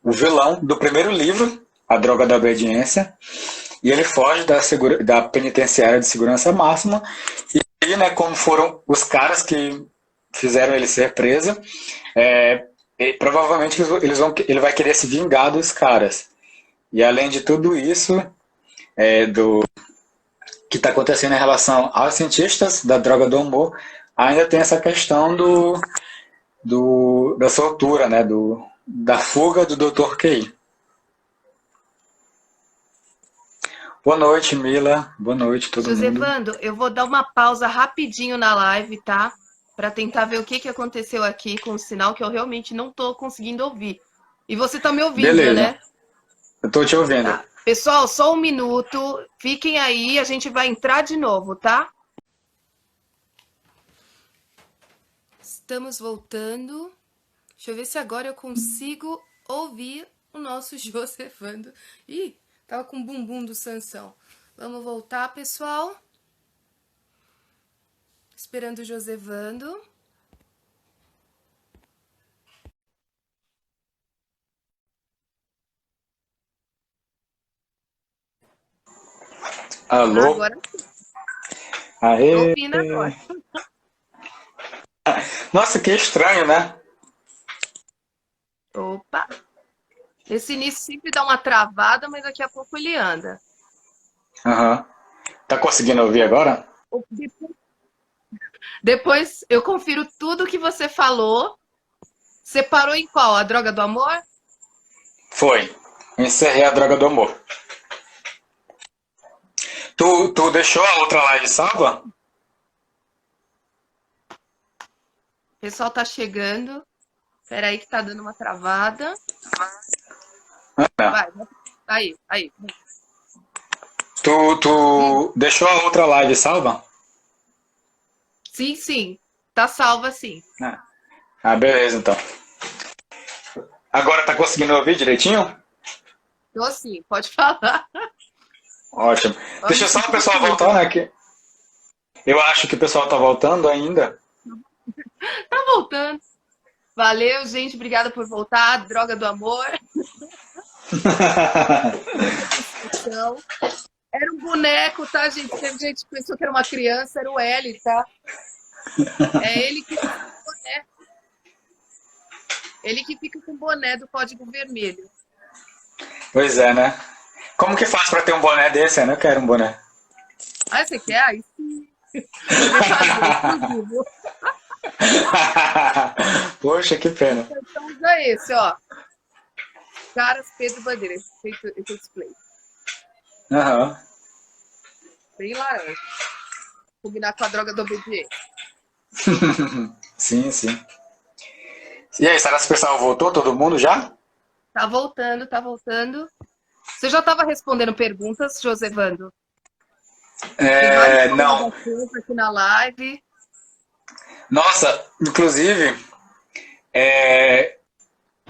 vilão do primeiro livro, A Droga da Obediência, e ele foge da penitenciária de segurança máxima, e né, como foram os caras que fizeram ele ser preso, provavelmente ele vai querer se vingar dos caras. E além de tudo isso, que está acontecendo em relação aos cientistas da droga do amor, ainda tem essa questão da soltura, né, da fuga do Dr. QI. Boa noite, Mila. Boa noite, todo mundo. Josevando, eu vou dar uma pausa rapidinho na live, tá? Para tentar ver o que aconteceu aqui com o sinal, que eu realmente não estou conseguindo ouvir. E você está me ouvindo, beleza, né? Eu estou te ouvindo. Tá. Pessoal, só um minuto. Fiquem aí, a gente vai entrar de novo, tá? Estamos voltando. Deixa eu ver se agora eu consigo ouvir o nosso Josevando. Ih, tava com o bumbum do Sansão. Vamos voltar, pessoal. Esperando o Josevando. Alô? Agora sim. Tô Aê! ouvindo agora. Nossa, que estranho, né? Opa! Esse início sempre dá uma travada, mas daqui a pouco ele anda. Aham. Tá conseguindo ouvir agora? Depois eu confiro tudo que você falou. Você parou em qual? A droga do amor? Foi. Encerrei a droga do amor. Tu deixou a outra live salva? O pessoal tá chegando. Espera aí que tá dando uma travada. Ah, Vai. Aí. tu deixou a outra live salva? Sim. Tá salva, sim. Beleza, então. Agora tá conseguindo ouvir direitinho? Tô sim, pode falar. Ótimo. Deixa só o pessoal voltar, né? Que eu acho que o pessoal tá voltando ainda. Tá voltando. Valeu, gente. Obrigada por voltar. Droga do amor. Então, era um boneco, tá, gente? Teve gente que pensou que era uma criança, era o L, tá? É ele que fica com o boné. Ele que fica com o boné do Código Vermelho. Pois é, né? Como que faz pra ter um boné desse? Eu não quero um boné. Ah, você quer? Aí sim. Vou fazer, inclusive. Poxa, que pena. Então usa esse, ó. Caras Pedro Bandeira. Esse display. Aham. Bem laranja. Combinar com a droga do obediência. Sim. E aí, será que o pessoal voltou? Todo mundo já? Tá voltando. Você já estava respondendo perguntas, Josevando? Não. Aqui na live. Nossa, inclusive,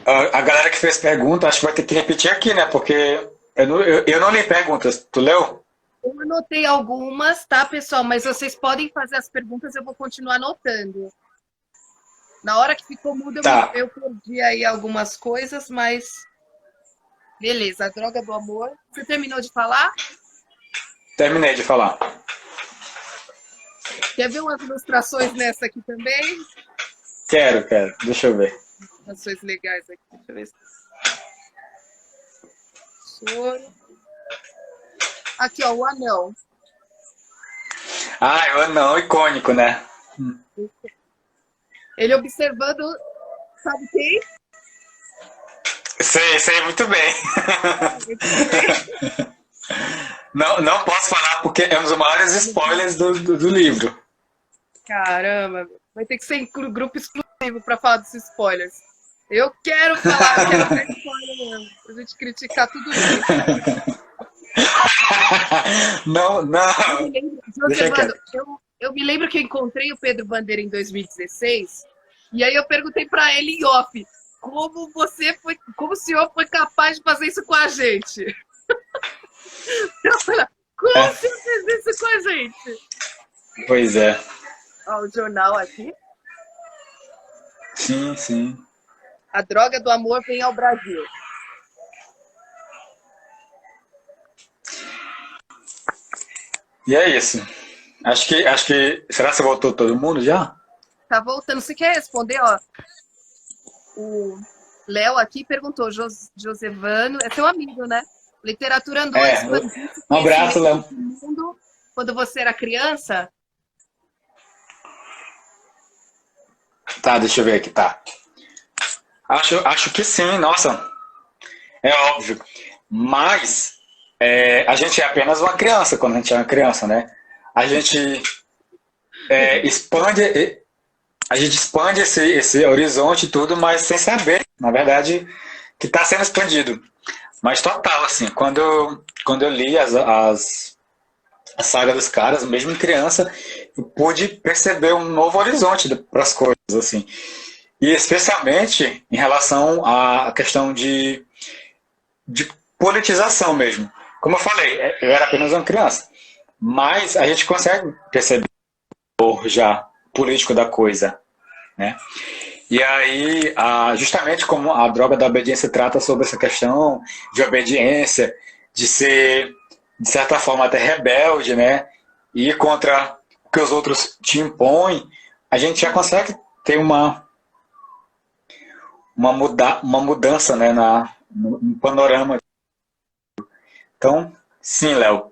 a galera que fez pergunta, acho que vai ter que repetir aqui, né? Porque eu não li perguntas. Tu leu? Eu anotei algumas, tá, pessoal? Mas vocês podem fazer as perguntas, eu vou continuar anotando. Na hora que ficou mudo, Tá. eu perdi aí algumas coisas, mas... Beleza, a droga do amor. Você terminou de falar? Terminei de falar. Quer ver umas ilustrações nessa aqui também? Quero. Deixa eu ver. Ilustrações legais aqui. Deixa eu ver se... Choro. Aqui, ó, o anão. É o anão icônico, né? Ele observando, sabe quem? Sei muito bem. Não posso falar porque é um dos maiores spoilers do livro. Caramba, vai ter que ser em grupo exclusivo para falar desses spoilers. Eu quero falar, eu quero ver spoiler mesmo. A gente criticar tudo isso. Não. Deixa quieto. Eu me lembro que eu encontrei o Pedro Bandeira em 2016 e aí eu perguntei para ele em off como o senhor foi capaz de fazer isso com a gente? Eu falei, como você fez isso com a gente? Pois é. Ó, o jornal aqui. Sim. A droga do amor vem ao Brasil. E é isso. Acho que. Será que voltou todo mundo já? Tá voltando. Você quer responder, ó? O Léo aqui perguntou, Josevano, é teu amigo, né? Literatura andou expandindo Um abraço, Léo. mundo quando você era criança? Tá, deixa eu ver aqui, tá. Acho que sim, nossa. É óbvio. Mas a gente é apenas uma criança quando a gente é uma criança, né? A gente expande esse horizonte e tudo, mas sem saber, na verdade, que está sendo expandido. Mas total, assim, quando eu li a saga dos caras, mesmo criança, eu pude perceber um novo horizonte para as coisas, assim. E especialmente em relação à questão de politização mesmo. Como eu falei, eu era apenas uma criança. Mas a gente consegue perceber o já político da coisa, né? E aí, justamente como a droga da obediência trata sobre essa questão de obediência, de ser, de certa forma, até rebelde, né? E ir contra o que os outros te impõem, a gente já consegue ter uma mudança, né, no panorama. Então, sim, Léo,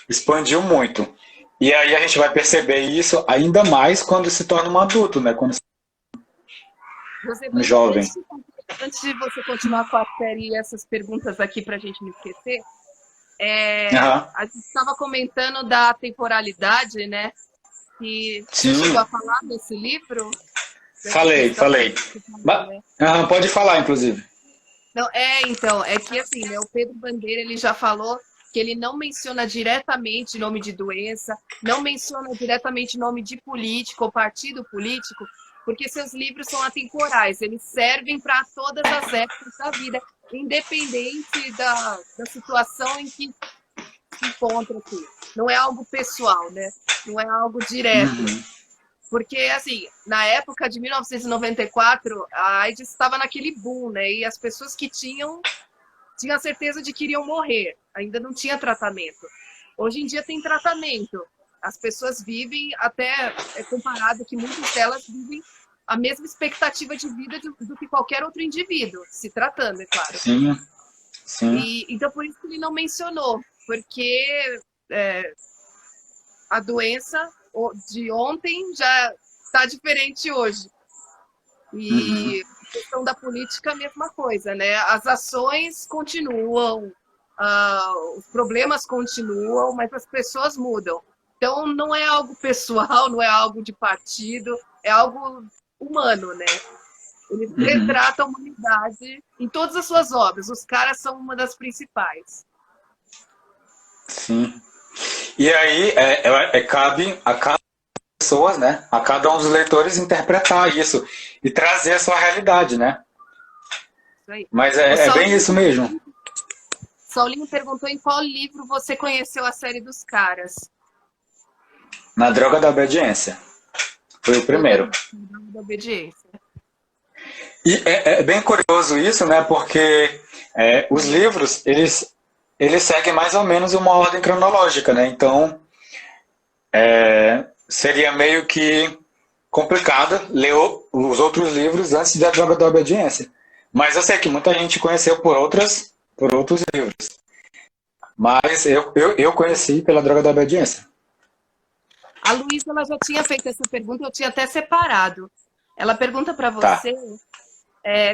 expandiu muito. E aí a gente vai perceber isso ainda mais quando se torna um adulto, né? Quando se José torna um Vander, jovem. antes de você continuar com a série e essas perguntas aqui para a gente não esquecer, Aham. a gente estava comentando da temporalidade, né? E você Sim, chegou a falar desse livro? Dessa falei, questão falei. que você falou, né? Pode falar, inclusive. Não, então, é que assim, né, o Pedro Bandeira, ele já falou que ele não menciona diretamente nome de doença, não menciona diretamente nome de político ou partido político, porque seus livros são atemporais, eles servem para todas as épocas da vida, independente da situação em que se encontra aqui. Não é algo pessoal, né? Não é algo direto. Uhum. Porque, assim, na época de 1994, a AIDS estava naquele boom, né? E as pessoas que tinham a certeza de que iriam morrer. Ainda não tinha tratamento. Hoje em dia tem tratamento. As pessoas vivem, até é comparado que muitas delas vivem a mesma expectativa de vida do que qualquer outro indivíduo, se tratando, é claro. Sim, sim. Então, por isso que ele não mencionou, porque a doença de ontem já está diferente hoje. Uhum. E a questão da política, a mesma coisa, né? As ações continuam, os problemas continuam, mas as pessoas mudam. Então, não é algo pessoal, não é algo de partido, é algo humano, né? Ele Uhum. retrata a humanidade em todas as suas obras. Os caras são uma das principais. Sim. E aí cabe a cada pessoa, né, a cada um dos leitores interpretar isso e trazer a sua realidade, né? Isso aí. Mas O é bem isso mesmo. Saulinho perguntou em qual livro você conheceu a série dos caras. Na Droga da Obediência. Foi o primeiro. Da obediência. E é bem curioso isso, né? Porque os livros, eles seguem mais ou menos uma ordem cronológica, né? Então, seria meio que complicado ler os outros livros antes da Droga da Obediência. Mas eu sei que muita gente conheceu por outros livros. Mas eu conheci pela Droga da Obediência. A Luísa, ela já tinha feito essa pergunta, eu tinha até separado. Ela pergunta para Tá. você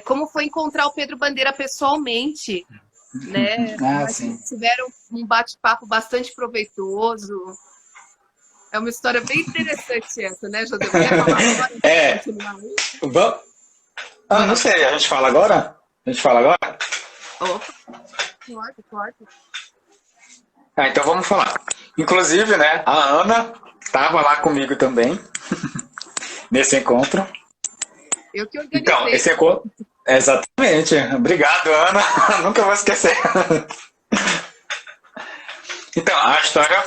como foi encontrar o Pedro Bandeira pessoalmente, né? Mas Sim. tiveram um bate-papo bastante proveitoso. É uma história bem interessante essa, né, José? Quer falar agora? Continuar aí? Não sei, a gente fala agora? A gente fala agora? Opa, pode. Então vamos falar. Inclusive, né, a Ana estava lá comigo também, nesse encontro. Eu que organizei. Então, esse encontro... Exatamente. Obrigado, Ana. Nunca vou esquecer. Então, a história,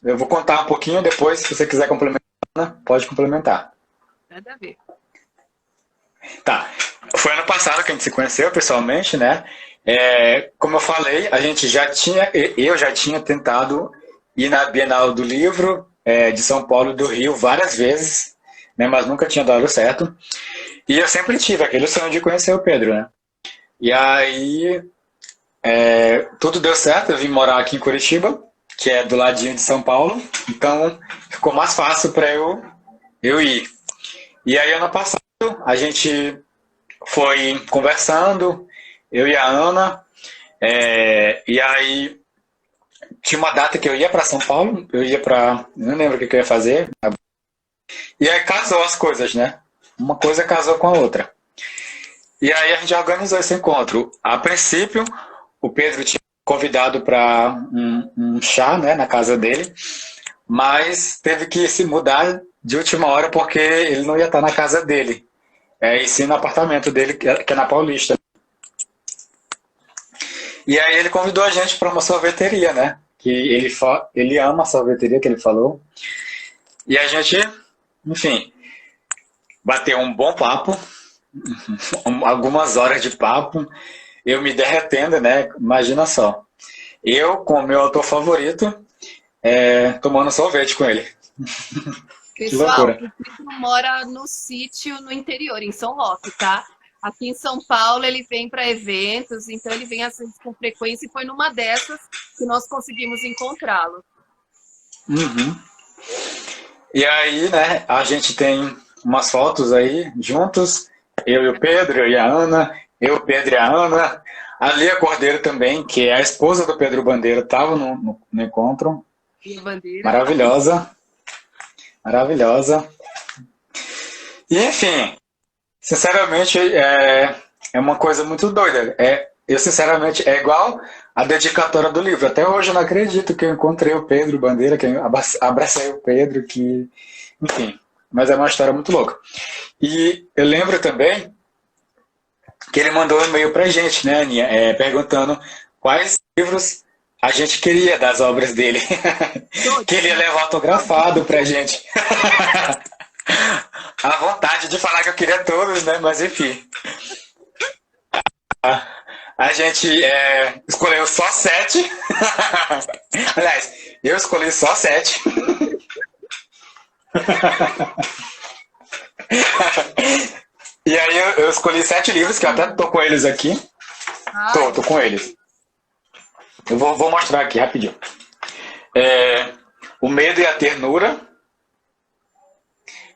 eu vou contar um pouquinho depois, se você quiser complementar, Ana, pode complementar. Nada a ver. Tá. Foi ano passado que a gente se conheceu pessoalmente, né? Como eu falei, eu já tinha tentado ir na Bienal do Livro de São Paulo e do Rio várias vezes, né? Mas nunca tinha dado certo. E eu sempre tive aquele sonho de conhecer o Pedro, né? E aí, tudo deu certo, eu vim morar aqui em Curitiba, que é do ladinho de São Paulo, então ficou mais fácil para eu ir. E aí, ano passado, a gente foi conversando, eu e a Ana, e aí tinha uma data que eu ia para São Paulo, não lembro o que eu ia fazer, e aí casou as coisas, né? Uma coisa casou com a outra. E aí a gente organizou esse encontro. A princípio, o Pedro tinha convidado para um chá, né, na casa dele, mas teve que se mudar de última hora porque ele não ia estar na casa dele, e sim no apartamento dele, que é na Paulista. E aí ele convidou a gente para uma sorveteria, né? Que ele ama a sorveteria que ele falou. E a gente, enfim, bateu um bom papo, algumas horas de papo, eu me derretendo, né? Imagina só. Eu, com o meu autor favorito, tomando sorvete com ele. Que Pessoal, loucura. o Pedro mora no sítio no interior, em São Roque, tá? Aqui em São Paulo ele vem para eventos, então ele vem às vezes com frequência e foi numa dessas que nós conseguimos encontrá-lo. Uhum. E aí, né, a gente tem umas fotos aí juntos, eu e o Pedro, eu e a Ana, eu, o Pedro e a Ana, a Lia Cordeiro também, que é a esposa do Pedro Bandeira, estava no encontro. E a bandeira. Maravilhosa. Maravilhosa. E, enfim, sinceramente, é uma coisa muito doida. Eu, sinceramente, é igual a dedicatória do livro. Até hoje eu não acredito que eu encontrei o Pedro Bandeira, que eu abracei o Pedro, que... Enfim, mas é uma história muito louca. E eu lembro também que ele mandou um e-mail pra gente, né, Aninha? Perguntando quais livros a gente queria das obras dele. Que ele ia levar autografado pra gente. A vontade de falar que eu queria todos, né? Mas enfim. A gente escolheu só 7. Aliás, eu escolhi só 7. E aí eu escolhi 7 livros, que eu até tô com eles aqui. Tô com eles. Eu vou mostrar aqui rapidinho. O Medo e a Ternura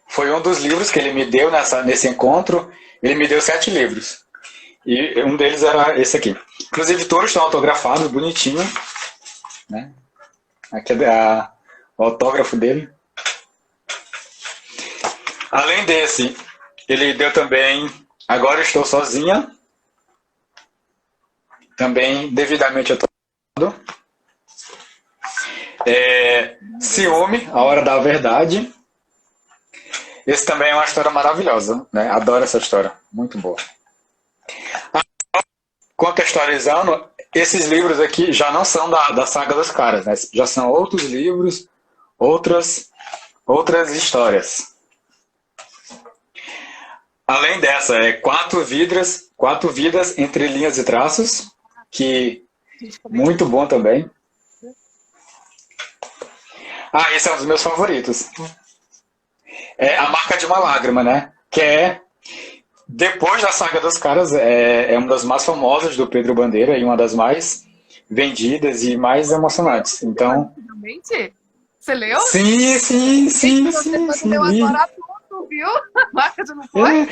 foi um dos livros que ele me deu nesse encontro. Ele me deu 7 livros. E um deles era esse aqui. Inclusive, todos estão autografados, bonitinho. Né? Aqui é o autógrafo dele. Além desse, ele deu também Agora Estou Sozinha. Também devidamente autografado. Ciúme, A Hora da Verdade. Esse também é uma história maravilhosa, né? Adoro essa história, muito boa. Contextualizando, esses livros aqui já não são da Saga dos Caras, né? Já são outros livros, outras histórias. Além dessa, Quatro Vidas Entre Linhas e Traços, que muito bom também. Esse é um dos meus favoritos. A Marca de uma Lágrima, né? Que depois da Saga dos Caras, é uma das mais famosas do Pedro Bandeira e uma das mais vendidas e mais emocionantes. Então... Realmente? Você leu? Sim. Você leu agora tudo, viu? Marca de não foi?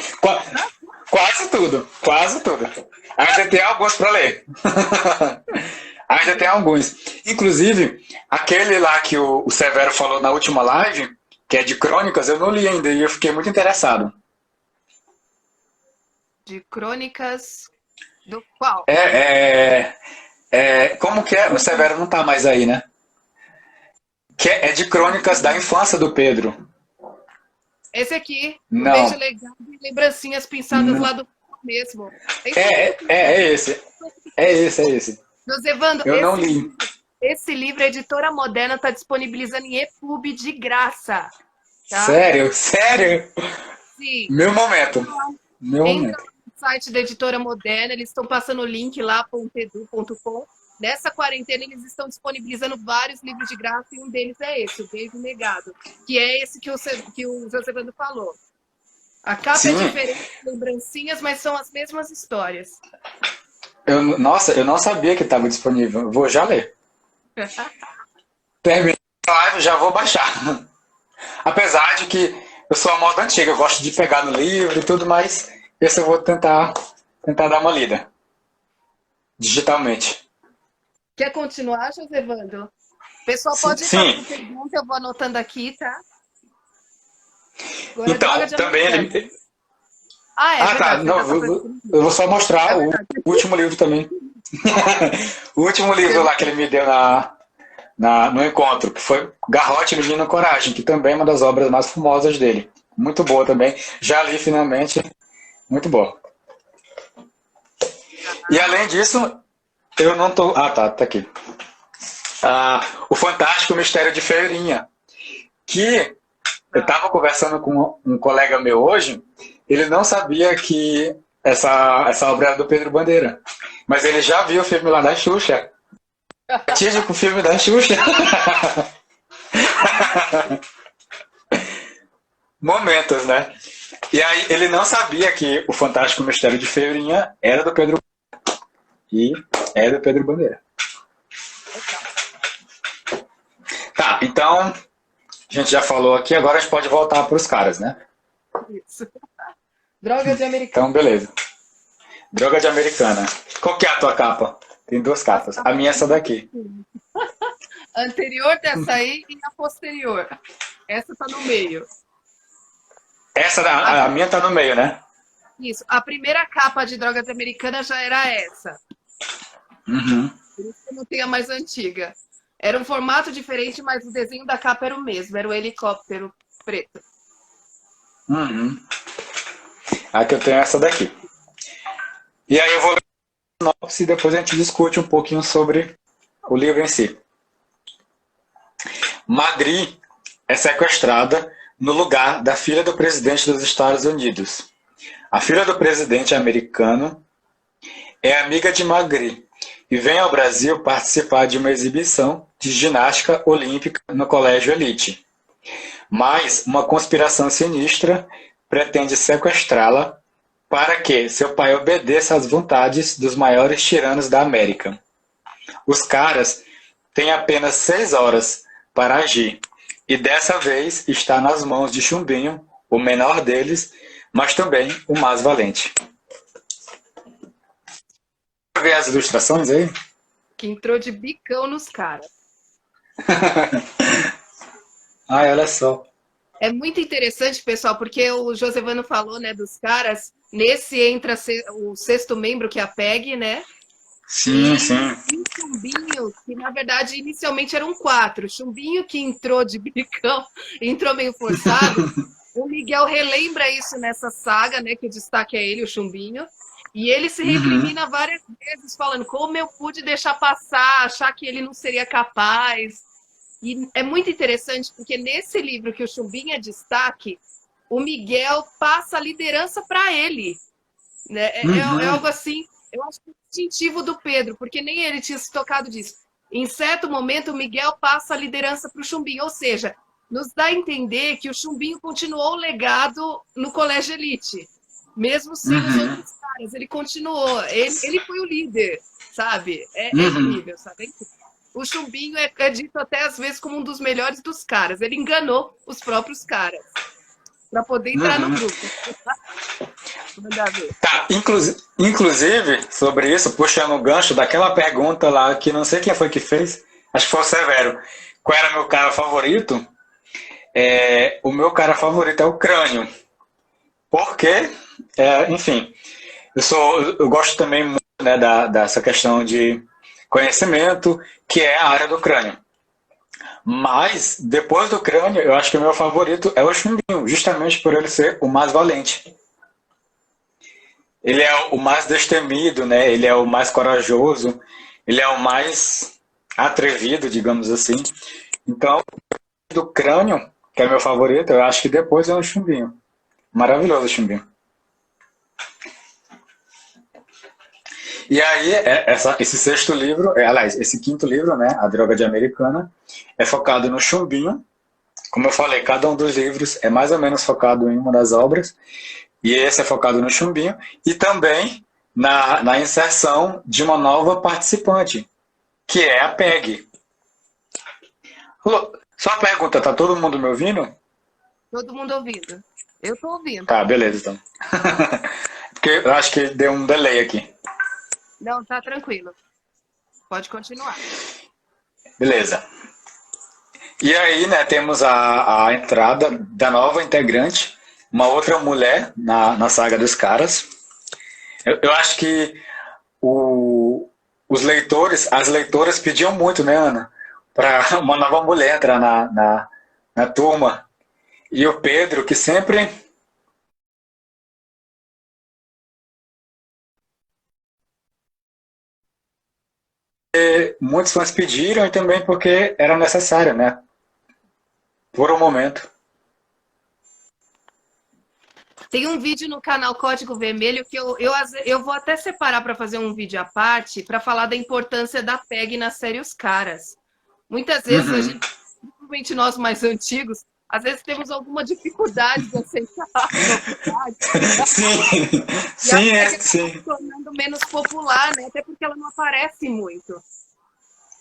Quase tudo. Ainda tem alguns para ler. Ainda tem alguns. Inclusive, aquele lá que o Severo falou na última live, que é de crônicas, eu não li ainda e eu fiquei muito interessado. De crônicas do qual? Como que é? O Severo não tá mais aí, né? Que é de crônicas da infância do Pedro. Esse aqui. Não. Beijo legal e lembrancinhas pinçadas lá do mesmo. Esse. É esse. Josevando, eu não li. Esse livro, a Editora Moderna está disponibilizando em EPUB de graça. Tá? Sério? Sim. Meu momento. Entra no site da Editora Moderna, eles estão passando o link lá, .edu.com. Nessa quarentena, eles estão disponibilizando vários livros de graça e um deles é esse, O Beijo Negado, que é esse que o Josevando falou. A capa Sim. é diferente, lembrancinhas, mas são as mesmas histórias. Eu não sabia que estava disponível. Vou já ler. Terminei a live, já vou baixar. Apesar de que eu sou a moda antiga, eu gosto de pegar no livro e tudo, mas esse eu vou tentar dar uma lida. Digitalmente. Quer continuar, Josevando? O pessoal pode fazer pergunta, eu vou anotando aqui, tá? Agora, então, também ele... verdade, tá. Não, eu vou só mostrar o último livro também. O último livro lá que ele me deu no encontro, que foi Garrote, Menino Coragem, que também é uma das obras mais famosas dele. Muito boa também. Já li finalmente. Muito boa. E além disso, eu não tô. Ah, tá aqui. O Fantástico Mistério de Feirinha. Que eu estava conversando com um colega meu hoje, ele não sabia que essa obra era do Pedro Bandeira. Mas ele já viu o filme lá da Xuxa. Típico filme da Xuxa. Momentos, né? E aí ele não sabia que o Fantástico Mistério de Feirinha era do Pedro Bandeira. E é do Pedro Bandeira. Tá, então a gente já falou aqui, agora a gente pode voltar para os caras, né? Isso. Droga de americana. Então, beleza. Droga de americana. Qual que é a tua capa? Tem duas capas. A minha é essa daqui. A anterior dessa aí e a posterior. Essa tá no meio. A minha tá no meio, né? Isso. A primeira capa de Droga de americana já era essa. Uhum. Por isso que eu não tenho a mais antiga. Era um formato diferente, mas o desenho da capa era o mesmo. Era o helicóptero preto. Uhum. Aqui eu tenho essa daqui. E aí eu vou ler a sinopse e depois a gente discute um pouquinho sobre o livro em si. Magri é sequestrada no lugar da filha do presidente dos Estados Unidos. A filha do presidente americano é amiga de Magri e vem ao Brasil participar de uma exibição de ginástica olímpica no Colégio Elite. Mas uma conspiração sinistra pretende sequestrá-la para que seu pai obedeça às vontades dos maiores tiranos da América. Os caras têm apenas 6 horas para agir, e dessa vez está nas mãos de Chumbinho, o menor deles, mas também o mais valente. Ver as ilustrações aí? Que entrou de bicão nos caras. Ai, olha só. É muito interessante, pessoal, porque o Josevano falou, né, dos caras. Nesse entra o 6º membro, que é a Peg, né? Sim, sim. E o Chumbinho, que na verdade inicialmente eram 4. Chumbinho, que entrou de bicão, entrou meio forçado. O Miguel relembra isso nessa saga, né? Que o destaque é ele, o Chumbinho. E ele se recrimina várias vezes, falando como eu pude deixar passar, achar que ele não seria capaz. E é muito interessante, porque nesse livro que o Chumbinho é destaque, o Miguel passa a liderança para ele. Né? É algo assim, eu acho que é instintivo do Pedro, porque nem ele tinha se tocado disso. Em certo momento, o Miguel passa a liderança para o Chumbinho, ou seja, nos dá a entender que o Chumbinho continuou o legado no Colégio Elite. Mesmo sem os outros caras, ele continuou. Ele foi o líder, sabe? É incrível, sabe? O Chumbinho é dito até às vezes como um dos melhores dos caras. Ele enganou os próprios caras para poder entrar no grupo. Tá, inclusive, sobre isso, puxando o gancho daquela pergunta lá que não sei quem foi que fez, acho que foi o Severo. Qual era meu cara favorito? O meu cara favorito é o Crânio. Porque, enfim, eu gosto também muito, né, dessa questão de conhecimento, que é a área do Crânio. Mas, depois do Crânio, eu acho que o meu favorito é o Chumbinho, justamente por ele ser o mais valente. Ele é o mais destemido, né? Ele é o mais corajoso, ele é o mais atrevido, digamos assim. Então, do Crânio, que é meu favorito, eu acho que depois é o Chumbinho. Maravilhoso o Chumbinho. E aí, esse 6º livro, aliás, esse 5º livro, né, A Droga de Americana, é focado no Chumbinho. Como eu falei, cada um dos livros é mais ou menos focado em uma das obras. E esse é focado no Chumbinho. E também na inserção de uma nova participante, que é a Peg. Só uma pergunta, tá todo mundo me ouvindo? Todo mundo ouvindo. Eu tô ouvindo. Tá, beleza, então. Porque eu acho que deu um delay aqui. Não, tá tranquilo. Pode continuar. Beleza. E aí, né, temos a entrada da nova integrante, uma outra mulher na saga dos caras. Eu acho que as leitoras pediam muito, né, Ana? Para uma nova mulher entrar na turma. E o Pedro, que sempre. Muitos fãs pediram e também porque era necessário, né? Por um momento. Tem um vídeo no canal Código Vermelho que eu vou até separar para fazer um vídeo à parte para falar da importância da PEG na série Os Caras. Muitas vezes a gente, principalmente nós mais antigos, às vezes temos alguma dificuldade de aceitar a novidade. Sim, E a sim, PEG acaba sim, se tornando menos popular, né? Até porque ela não aparece muito.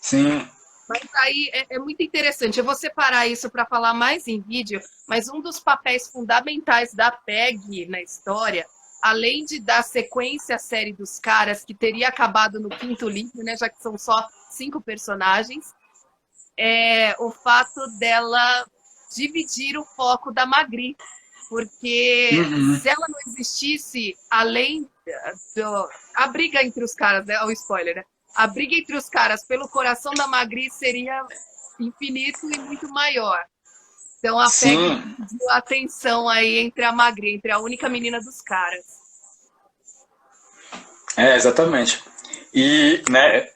sim. Mas aí é muito interessante. Eu vou separar isso para falar mais em vídeo, mas um dos papéis fundamentais da PEG na história, além de dar sequência à série dos caras, que teria acabado no quinto livro, né, já que são só 5 personagens, é o fato dela dividir o foco da Magri. Porque Uhum. se ela não existisse, além a briga entre os caras, né? O spoiler, né? A briga entre os caras pelo coração da Magri seria infinito e muito maior. Então a PEG Sim, dividiu a atenção aí entre a Magri, entre a única menina dos caras. exatamente. E, né,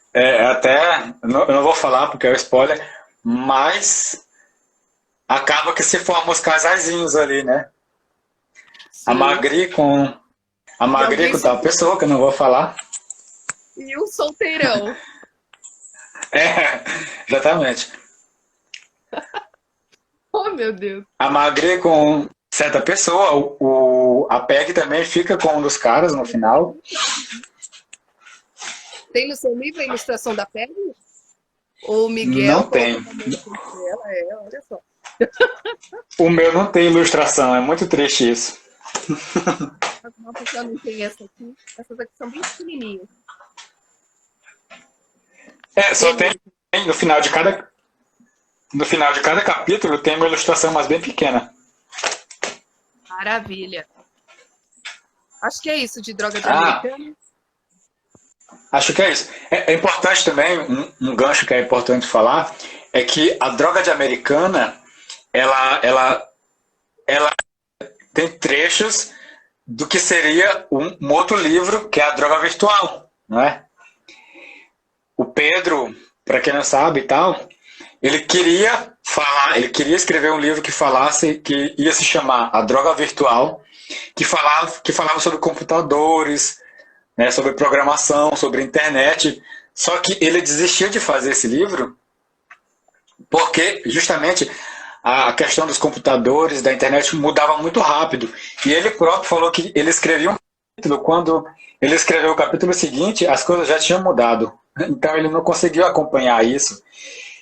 até, eu não vou falar porque é o spoiler, mas acaba que se formam os casaizinhos ali, né? A Sim. Magri com a E Magri alguém com tal pessoa, que eu não vou falar. e o solteirão. É, exatamente. Oh, meu Deus. A Magri com certa pessoa, a Peg também fica com um dos caras no final. Tem no seu livro a ilustração da PEG? O Miguel Não colocou tem. uma música dela, olha só. O meu não tem ilustração, é muito triste isso. As notas já não tem essa aqui. Essas aqui são bem pequenininhas. Só tem Beleza. no final de cada capítulo tem uma ilustração, mas bem pequena. Maravilha. Acho que é isso de droga de Ah, americano. acho que é isso. É importante também, um gancho que é importante falar, é que a droga de americana, ela tem trechos do que seria um outro livro, que é a droga virtual, não é? O Pedro, para quem não sabe e tal, ele queria falar, ele queria escrever um livro que falasse, que ia se chamar A Droga Virtual, que falava sobre computadores, né, sobre programação, sobre internet. Só que ele desistiu de fazer esse livro porque justamente a questão dos computadores, da internet mudava muito rápido. E ele próprio falou que ele escrevia um capítulo, quando ele escreveu o capítulo seguinte, as coisas já tinham mudado. Então ele não conseguiu acompanhar isso.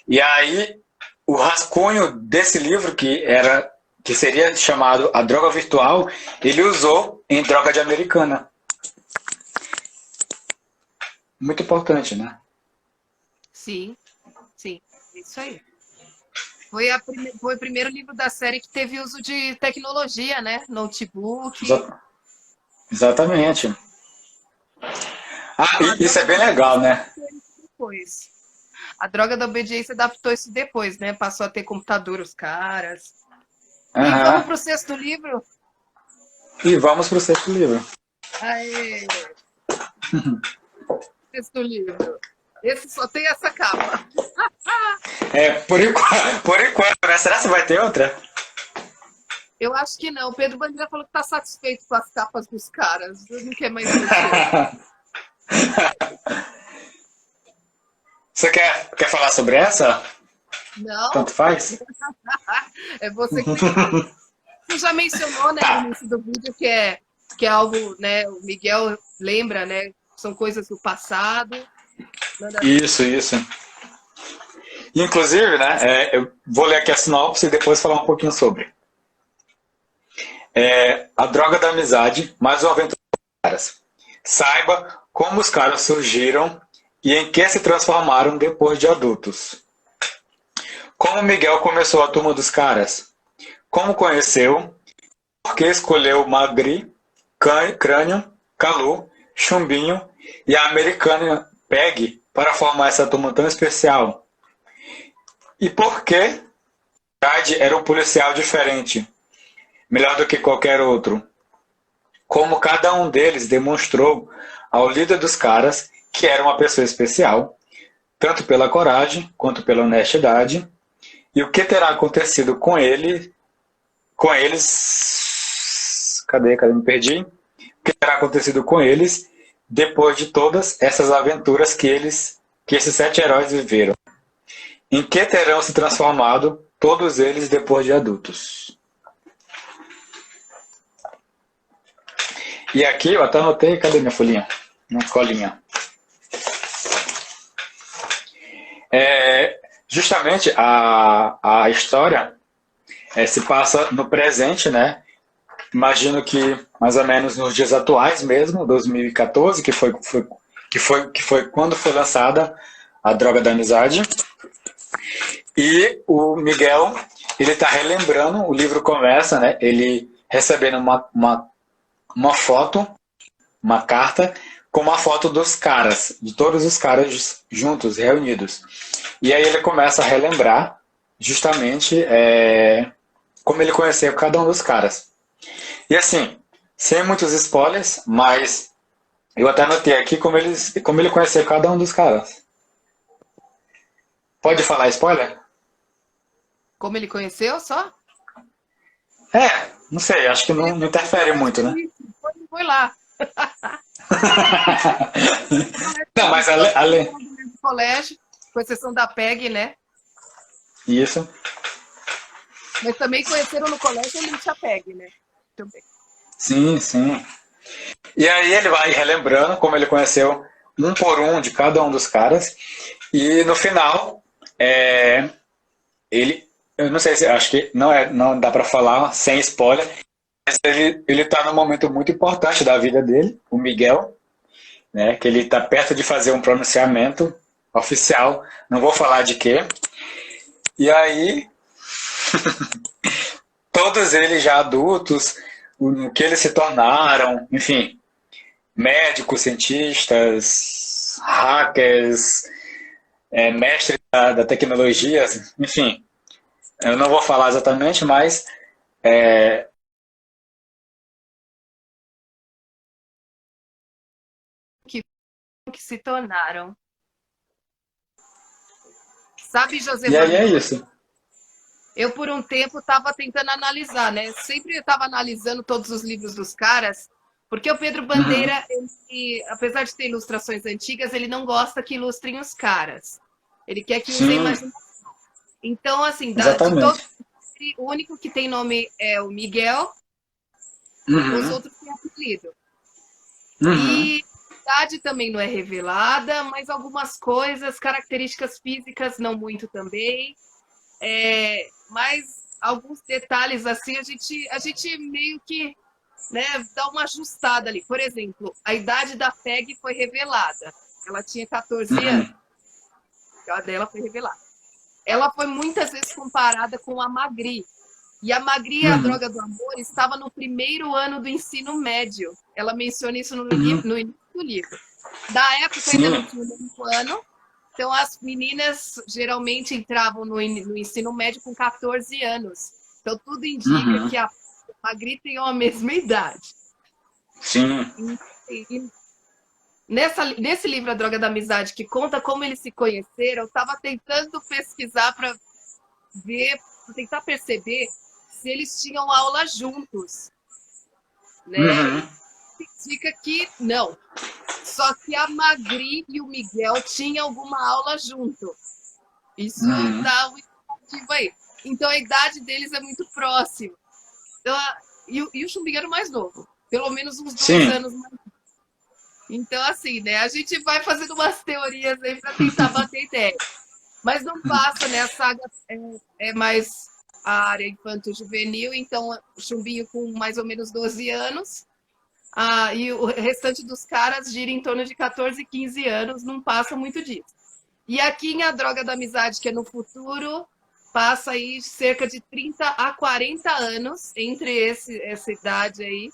E aí o rascunho desse livro que seria chamado A Droga Virtual, ele usou em Droga de Americana. Muito importante, né? Sim, sim. É isso aí. Foi o primeiro livro da série que teve uso de tecnologia, né? Notebook. Exatamente. Ah, Então, a e isso droga é da bem legal, obediência né? adaptou isso depois. A droga da obediência adaptou isso depois, né? Passou a ter computador, os caras. E vamos Aham. para o sexto livro? E vamos pro sexto livro. Aê, sexto livro. Esse só tem essa capa. Por enquanto, né? Será que vai ter outra? Eu acho que não. O Pedro Bandeira falou que está satisfeito com as capas dos caras. Ele não quer mais mexer. Você quer falar sobre essa? Não, Tanto faz? é você que tem que falar. Você já mencionou, né, no Tá. início do vídeo que é algo, né? O Miguel lembra, né? São coisas do passado. Manda ver. Isso. Inclusive, né? Eu vou ler aqui a sinopse e depois falar um pouquinho sobre. A droga da amizade, mais uma aventura dos caras. Saiba como os caras surgiram e em que se transformaram depois de adultos. Como Miguel começou a turma dos caras. Como conheceu, por que escolheu Magri, Crânio, Calu, Chumbinho e a americana Peg para formar essa turma tão especial? E por que Brad era um policial diferente, melhor do que qualquer outro? Como cada um deles demonstrou ao líder dos caras que era uma pessoa especial, tanto pela coragem quanto pela honestidade, e o que terá acontecido com eles, cadê, me perdi? O que terá acontecido com eles depois de todas essas aventuras que esses 7 heróis viveram? Em que terão se transformado todos eles depois de adultos? E aqui eu até anotei, cadê minha folhinha? Minha colinha. Justamente a história se passa no presente, né? Imagino que mais ou menos nos dias atuais mesmo, 2014, que foi quando foi lançada a Droga da Amizade. E o Miguel, ele está relembrando, o livro começa, né? Ele recebendo uma foto, uma carta, com uma foto dos caras, de todos os caras juntos, reunidos. E aí ele começa a relembrar justamente como ele conheceu cada um dos caras. E assim, sem muitos spoilers, mas eu até anotei aqui como ele conheceu cada um dos caras. Pode falar spoiler? Como ele conheceu, só? Não sei, acho que não interfere muito, né? Foi lá. Não, mas além... No colégio, com exceção da PEG, né? Isso. Mas também conheceram no colégio ele tinha PEG, né? Também. Sim, sim. E aí ele vai relembrando como ele conheceu um por um de cada um dos caras. E no final, eu não sei se, acho que não dá pra falar sem spoiler, mas ele tá num momento muito importante da vida dele, o Miguel, né, que ele tá perto de fazer um pronunciamento oficial, não vou falar de quê. E aí, todos eles já adultos, o que eles se tornaram, enfim, médicos, cientistas, hackers, mestres da tecnologia, enfim, eu não vou falar exatamente, mas Que se tornaram. Sabe, José e aí é Manu? isso. Eu, por um tempo, estava tentando analisar, né? Sempre estava analisando todos os livros dos caras, porque o Pedro Bandeira, ele, apesar de ter ilustrações antigas, ele não gosta que ilustrem os caras. Ele quer que usem Sim, imaginação. Então, assim, de exatamente. todos, o único que tem nome é o Miguel, os Uhum, outros têm apelido. uhum, E a idade também não é revelada, mas algumas coisas, características físicas, não muito também. Mas alguns detalhes assim, a gente meio que, né, dá uma ajustada ali. Por exemplo, a idade da Peg foi revelada. Ela tinha 14 anos. uhum, A dela foi revelada. Ela foi muitas vezes comparada com a Magri. E a Magri, a uhum, Droga do Amor, estava no primeiro ano do ensino médio. Ela menciona isso no uhum. início do livro. Da época ainda não Sim, tinha o mesmo ano. Então, as meninas geralmente entravam no ensino médio com 14 anos. Então, tudo indica uhum, que a Magri tem a mesma idade. sim, E nesse livro, A Droga da Amizade, que conta como eles se conheceram, eu estava tentando pesquisar para ver, pra tentar perceber se eles tinham aula juntos, né? uhum, E significa que não. Só que a Magri e o Miguel tinham alguma aula junto. Isso uhum. dá um indicativo aí. Então a idade deles é muito próxima. Então, e o Chumbinho era o mais novo. Pelo menos uns 2 Sim, anos mais. Então, assim, né? A gente vai fazendo umas teorias aí para tentar bater ideia. Mas não passa, né? A saga é mais a área infanto-juvenil, então o Chumbinho com mais ou menos 12 anos. E o restante dos caras gira em torno de 14, 15 anos, não passa muito disso. E aqui em A Droga da Amizade, que é no futuro, passa aí cerca de 30 a 40 anos entre essa idade aí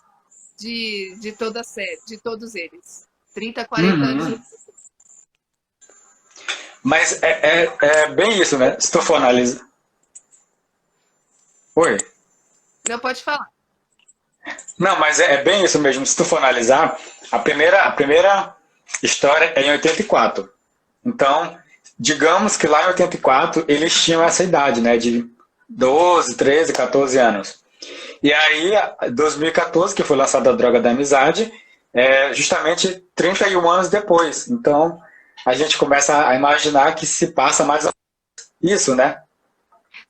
de toda a série, de todos eles. 30 a 40 anos. uhum. Mas é bem isso, né? Se tu for analisar. Oi? Não pode falar. Não, mas é bem isso mesmo. Se tu for analisar, a primeira história é em 84. Então, digamos que lá em 84 eles tinham essa idade, né? De 12, 13, 14 anos. E aí, 2014, que foi lançada a Droga da Amizade, é justamente 31 anos depois. Então, a gente começa a imaginar que se passa mais ou menos isso, né?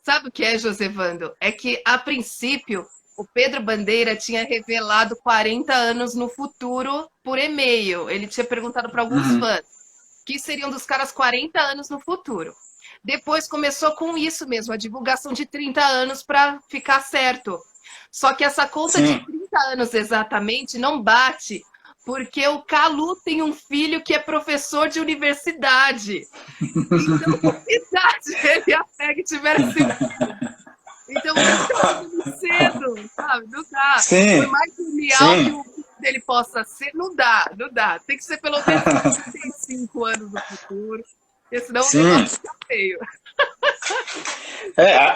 Sabe o que é, Josevando? É que, a princípio, o Pedro Bandeira tinha revelado 40 anos no futuro por e-mail. Ele tinha perguntado para alguns Uhum. fãs que seriam dos caras 40 anos no futuro. Depois começou com isso mesmo, a divulgação de 30 anos para ficar certo. Só que essa conta de Sim. 30 anos exatamente não bate, porque o Calu tem um filho que é professor de universidade. Então, que idade ele e a Peg tiveram esse filho? Então, ele tá fazendo cedo, sabe? Não dá. Por Sim, mais genial que sim. o filho dele possa ser, não dá, não dá. Tem que ser pelo menos 35 anos no futuro, porque senão o Sim. negócio fica feio.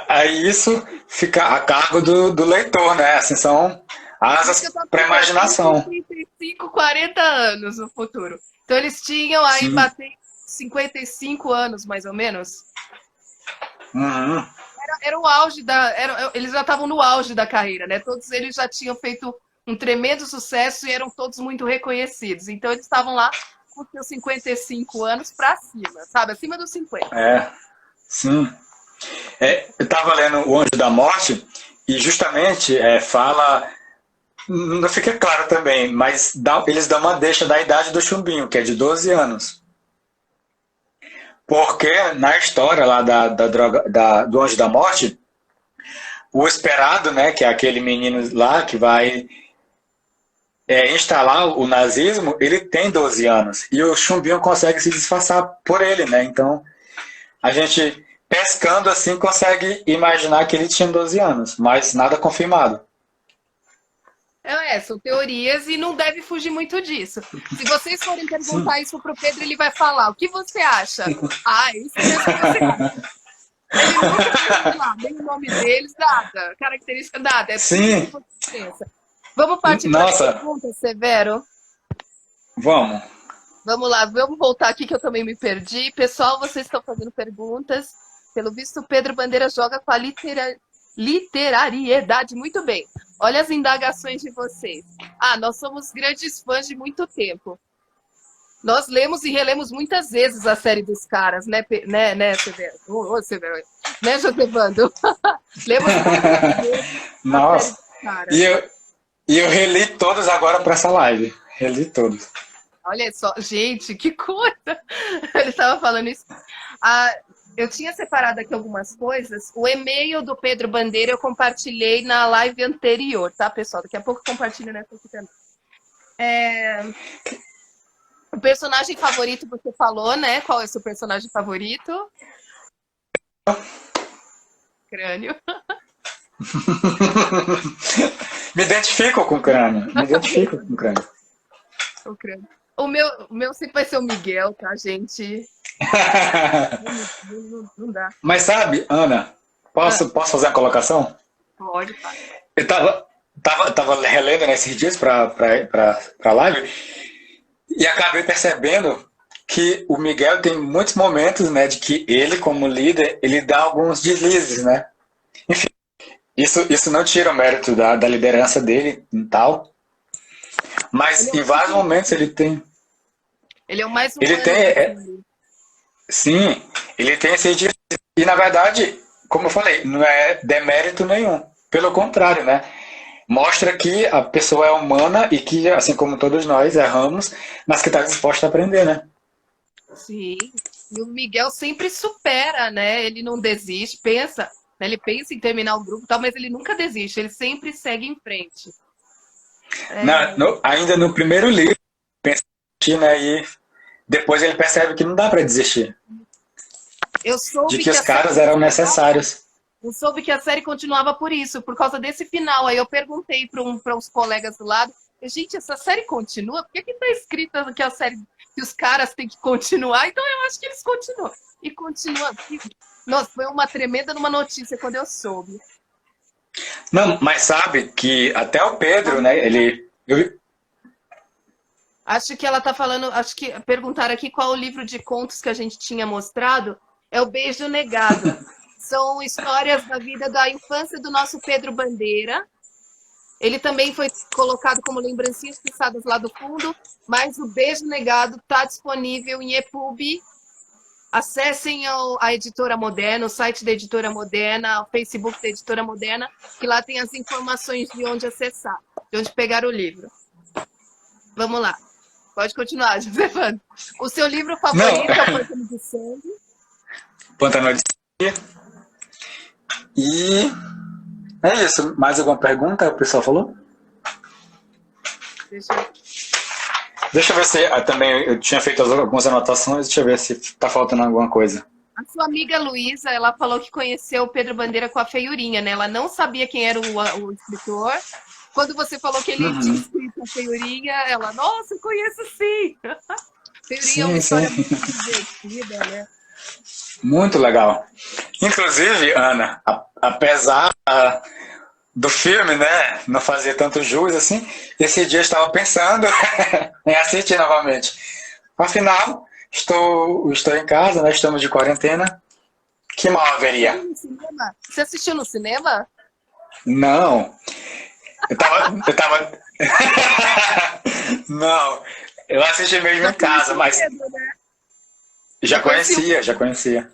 Aí isso fica a cargo do leitor, né? Assim, são Por isso que eu asas tô para pensando, imaginação. 35, 40 anos no futuro. Então eles tinham aí Sim. batendo 55 anos, mais ou menos. Uhum. Era o auge eles já estavam no auge da carreira, né? Todos eles já tinham feito um tremendo sucesso e eram todos muito reconhecidos. Então eles estavam lá com seus 55 anos para cima, sabe? Acima dos 50. Sim. Eu estava lendo O Anjo da Morte e justamente fala. Não fica claro também, mas eles dão uma deixa da idade do Chumbinho, que é de 12 anos. Porque na história lá do Anjo da Morte, o esperado, né, que é aquele menino lá que vai instalar o nazismo, ele tem 12 anos. E o Chumbinho consegue se disfarçar por ele, né? Então, a gente, pescando assim, consegue imaginar que ele tinha 12 anos, mas nada confirmado. São teorias e não deve fugir muito disso. Se vocês forem Sim. perguntar isso pro Pedro, ele vai falar: o que você acha? Ah, isso mesmo que você acha. Ele nunca vai falar nem o nome deles, nada, característica, nada. É tudo o que Sim. você pensa. Vamos partir para as Nossa, perguntas, Severo? vamos. Vamos lá, vamos voltar aqui que eu também me perdi. Pessoal, vocês estão fazendo perguntas. Pelo visto, o Pedro Bandeira joga com a literariedade muito bem. Olha as indagações de vocês. Nós somos grandes fãs de muito tempo. Nós lemos e relemos muitas vezes a série dos caras, né, Severo? Ô, Severo. Né, Josevando? Lemos muitas vezes a série Nossa. dos caras. E eu reli todos agora para essa live. Reli todos. Olha só, gente, que coisa! Ele estava falando isso. Eu tinha separado aqui algumas coisas. O e-mail do Pedro Bandeira eu compartilhei na live anterior, tá, pessoal? Daqui a pouco eu compartilho nessa aqui também. O personagem favorito você falou, né? Qual é o seu personagem favorito? Crânio. Me identifico com o crânio. Me identifico com o crânio. O crânio. O meu sempre vai ser o Miguel, tá, gente? Não dá. Mas sabe, Ana, posso fazer uma colocação? Pode, pai. Eu tava relendo nesses dias pra live e acabei percebendo que o Miguel tem muitos momentos, né, de que ele, como líder, ele dá alguns deslizes, né? Enfim, isso não tira o mérito da liderança dele e tal, mas em vários momentos ele tem... Ele é o mais Ele humano. tem... Sim, ele tem esse deslizes. E, na verdade, como eu falei, não é demérito nenhum. Pelo contrário, né? Mostra que a pessoa é humana e que, assim como todos nós, erramos, mas que está disposta a aprender, né? Sim. E o Miguel sempre supera, né? Ele não desiste, pensa, né? Ele pensa em terminar o grupo e tal, mas ele nunca desiste, ele sempre segue em frente. Ainda no primeiro livro, pensa né, e depois ele percebe que não dá para desistir. Eu soube De que os caras eram necessários. Eu soube que a série continuava por isso, por causa desse final. Aí eu perguntei para uns colegas do lado, gente, essa série continua? Por que está escrito que a série que os caras têm que continuar, então eu acho que eles continuam. E continuam. Nossa, foi uma tremenda numa notícia quando eu soube. Não, mas sabe que até o Pedro, né, Acho que ela tá falando, acho que perguntaram aqui qual o livro de contos que a gente tinha mostrado. É o Beijo Negado. São histórias da vida da infância do nosso Pedro Bandeira. Ele também foi colocado como lembrancinhas pisadas lá do fundo, mas o Beijo Negado está disponível em EPUB. Acessem a Editora Moderna, o site da Editora Moderna, o Facebook da Editora Moderna, que lá tem as informações de onde acessar, de onde pegar o livro. Vamos lá. Pode continuar, Josefano. O seu livro favorito é o Pântano de Sangue. Pântano de Sangue. E é isso. Mais alguma pergunta o pessoal falou? Deixa eu ver se também eu tinha feito algumas anotações, deixa eu ver se tá faltando alguma coisa. A sua amiga Luísa, ela falou que conheceu o Pedro Bandeira com a Feiurinha, né? Ela não sabia quem era o escritor. Quando você falou que ele tinha escrito a Feiurinha, ela, nossa, eu conheço sim! Feiurinha é uma história muito divertida, né? Muito legal. Inclusive, Ana, apesar do filme, né, não fazer tanto jus assim, esse dia eu estava pensando em assistir novamente. Afinal, estou em casa, né, estamos de quarentena. Que mal haveria? Você assistiu no cinema? Não. Eu tava... Não, eu assisti mesmo em casa, mas... Já conhecia.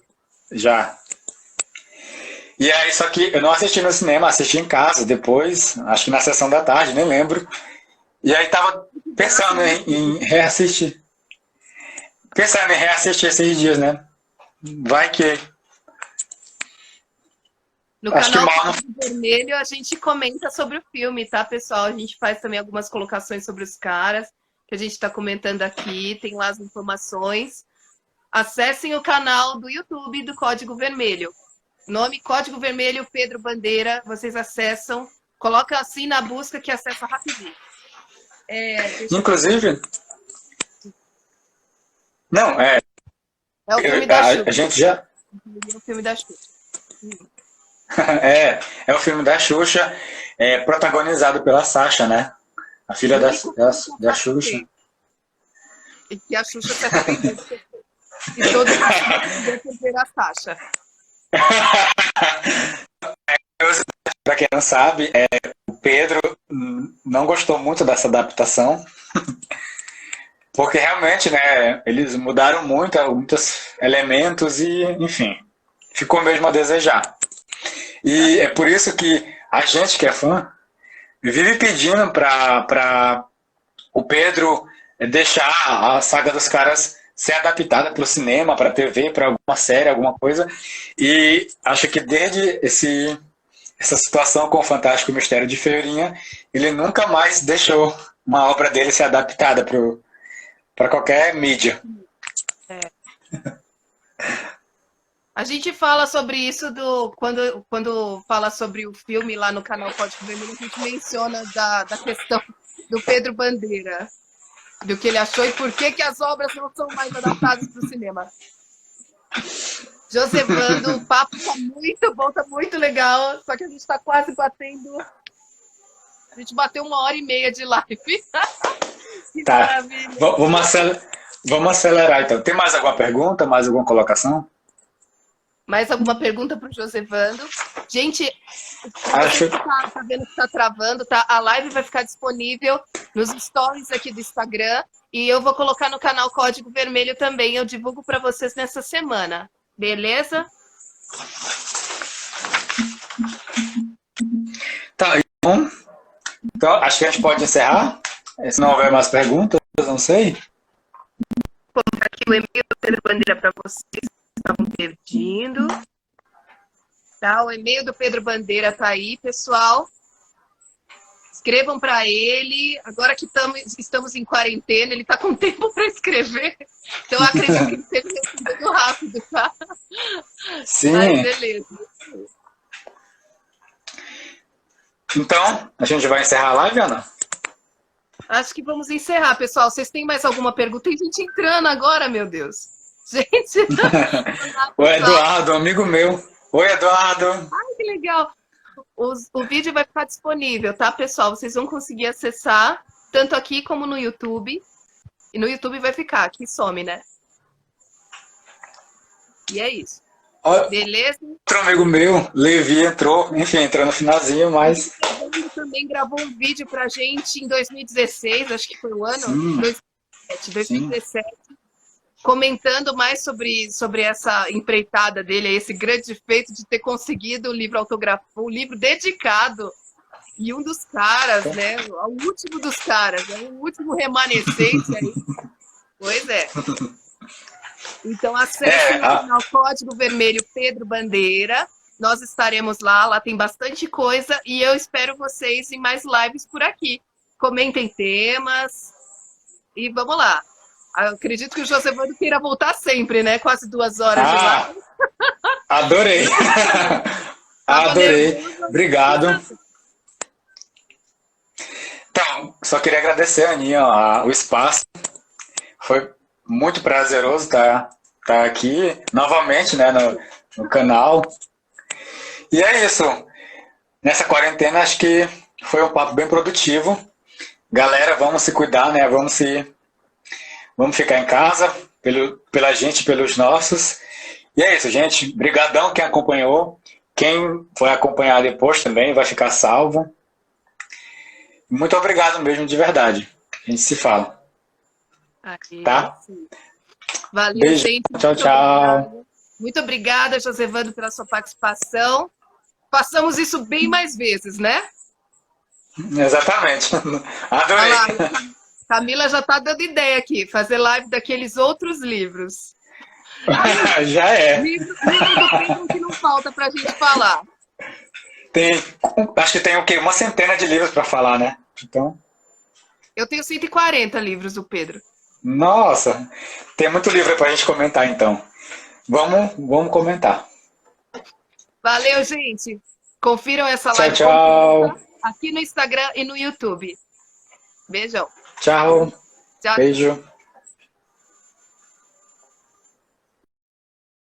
Já. E aí, só que eu não assisti no cinema, assisti em casa depois, acho que na sessão da tarde, nem lembro. E aí tava pensando em reassistir. Pensando em reassistir esses dias, né? Vai que... No acho canal que mal... Vermelho a gente comenta sobre o filme, tá, pessoal? A gente faz também algumas colocações sobre os caras, que a gente tá comentando aqui, tem lá as informações. Acessem o canal do YouTube do Código Vermelho. Nome Código Vermelho Pedro Bandeira, vocês acessam, coloca assim na busca que acessa rapidinho. Inclusive... Não, é o filme da Xuxa. A gente já... É o filme da Xuxa. É o filme da Xuxa, protagonizado pela Sasha, né? A filha da Xuxa. E que a Xuxa se arrependeu. E todo mundo vai ver a Sasha. Para quem não sabe, o Pedro não gostou muito dessa adaptação, porque realmente, né, eles mudaram muitos elementos e, enfim, ficou mesmo a desejar. E é por isso que a gente que é fã vive pedindo para o Pedro deixar a saga dos caras ser adaptada para o cinema, para a TV, para alguma série, alguma coisa. E acho que desde essa situação com o Fantástico Mistério de Feirinha, ele nunca mais deixou uma obra dele ser adaptada para qualquer mídia. A gente fala sobre isso quando fala sobre o filme lá no canal Código Vermelho, a gente menciona da questão do Pedro Bandeira, do que ele achou e por que as obras não são mais adaptadas para o cinema. Josevando, o papo tá muito bom, tá muito legal, só que a gente está quase batendo... A gente bateu 1h30 de live. Que tá. Maravilha. Vamos acelerar então. Tem mais alguma pergunta, mais alguma pergunta para o Josevando? Gente, tá vendo que está travando, tá? A live vai ficar disponível nos stories aqui do Instagram e eu vou colocar no canal Código Vermelho também. Eu divulgo para vocês nessa semana. Beleza? Tá, então acho que a gente pode encerrar. Se não houver mais perguntas, não sei. Vou colocar aqui o e-mail do Pedro Bandeira para vocês que estavam pedindo. Tá, o e-mail do Pedro Bandeira tá aí, pessoal. Escrevam para ele. Agora que estamos em quarentena, ele está com tempo para escrever. Então, eu acredito que ele esteja respondendo rápido, tá? Sim. Mas, beleza. Então, a gente vai encerrar a live, Ana? Acho que vamos encerrar, pessoal. Vocês têm mais alguma pergunta? Tem gente entrando agora, meu Deus. Gente, O Eduardo, amigo meu. Oi, Eduardo. que legal. O vídeo vai ficar disponível, tá, pessoal? Vocês vão conseguir acessar, tanto aqui como no YouTube. E no YouTube vai ficar, aqui some, né? E é isso. Ó, Beleza? outro amigo meu, Levi, entrou, enfim, entrou no finalzinho, mas Ele também gravou um vídeo pra gente em 2016, acho que foi o ano, sim, 2017, sim. 2017, comentando mais sobre essa empreitada dele, esse grande feito de ter conseguido o livro autografado, o livro dedicado. E um dos caras, né? O último dos caras, né, o último remanescente aí. Pois é. Então, acesse É, o canal Código Vermelho Pedro Bandeira. Nós estaremos lá, lá tem bastante coisa. E eu espero vocês em mais lives por aqui. Comentem temas. E vamos lá. Eu acredito que o Josevando queira voltar sempre, né? Quase 2 horas de live. adorei. Tava Adorei. nervosa. Obrigado. Então, só queria agradecer, Aninha, o espaço. Foi muito prazeroso estar aqui novamente, né, no canal. E é isso. Nessa quarentena, acho que foi um papo bem produtivo. Galera, vamos se cuidar, né? Vamos ficar em casa, pela gente, pelos nossos. E é isso, gente. Brigadão quem acompanhou. Quem foi acompanhar depois também vai ficar salvo. Muito obrigado mesmo, de verdade. A gente se fala. Aqui, Tá? sim. Valeu, Beijo. gente. Tchau, Muito tchau. obrigada. Muito obrigada, Josevando, pela sua participação. Façamos isso bem mais vezes, né? Exatamente. Olha Adorei. lá, Camila já está dando ideia aqui, fazer live daqueles outros livros. Já é. Livro do Pedro que não falta para a gente falar. Acho que tem o quê? Uma centena de livros para falar, né? Então, Eu tenho 140 livros do Pedro. nossa, tem muito livro para a gente comentar, então. Vamos comentar. Valeu, gente. Confiram essa Tchau, live tchau. aqui no Instagram e no YouTube. Beijão. Tchau. Tchau. Beijo.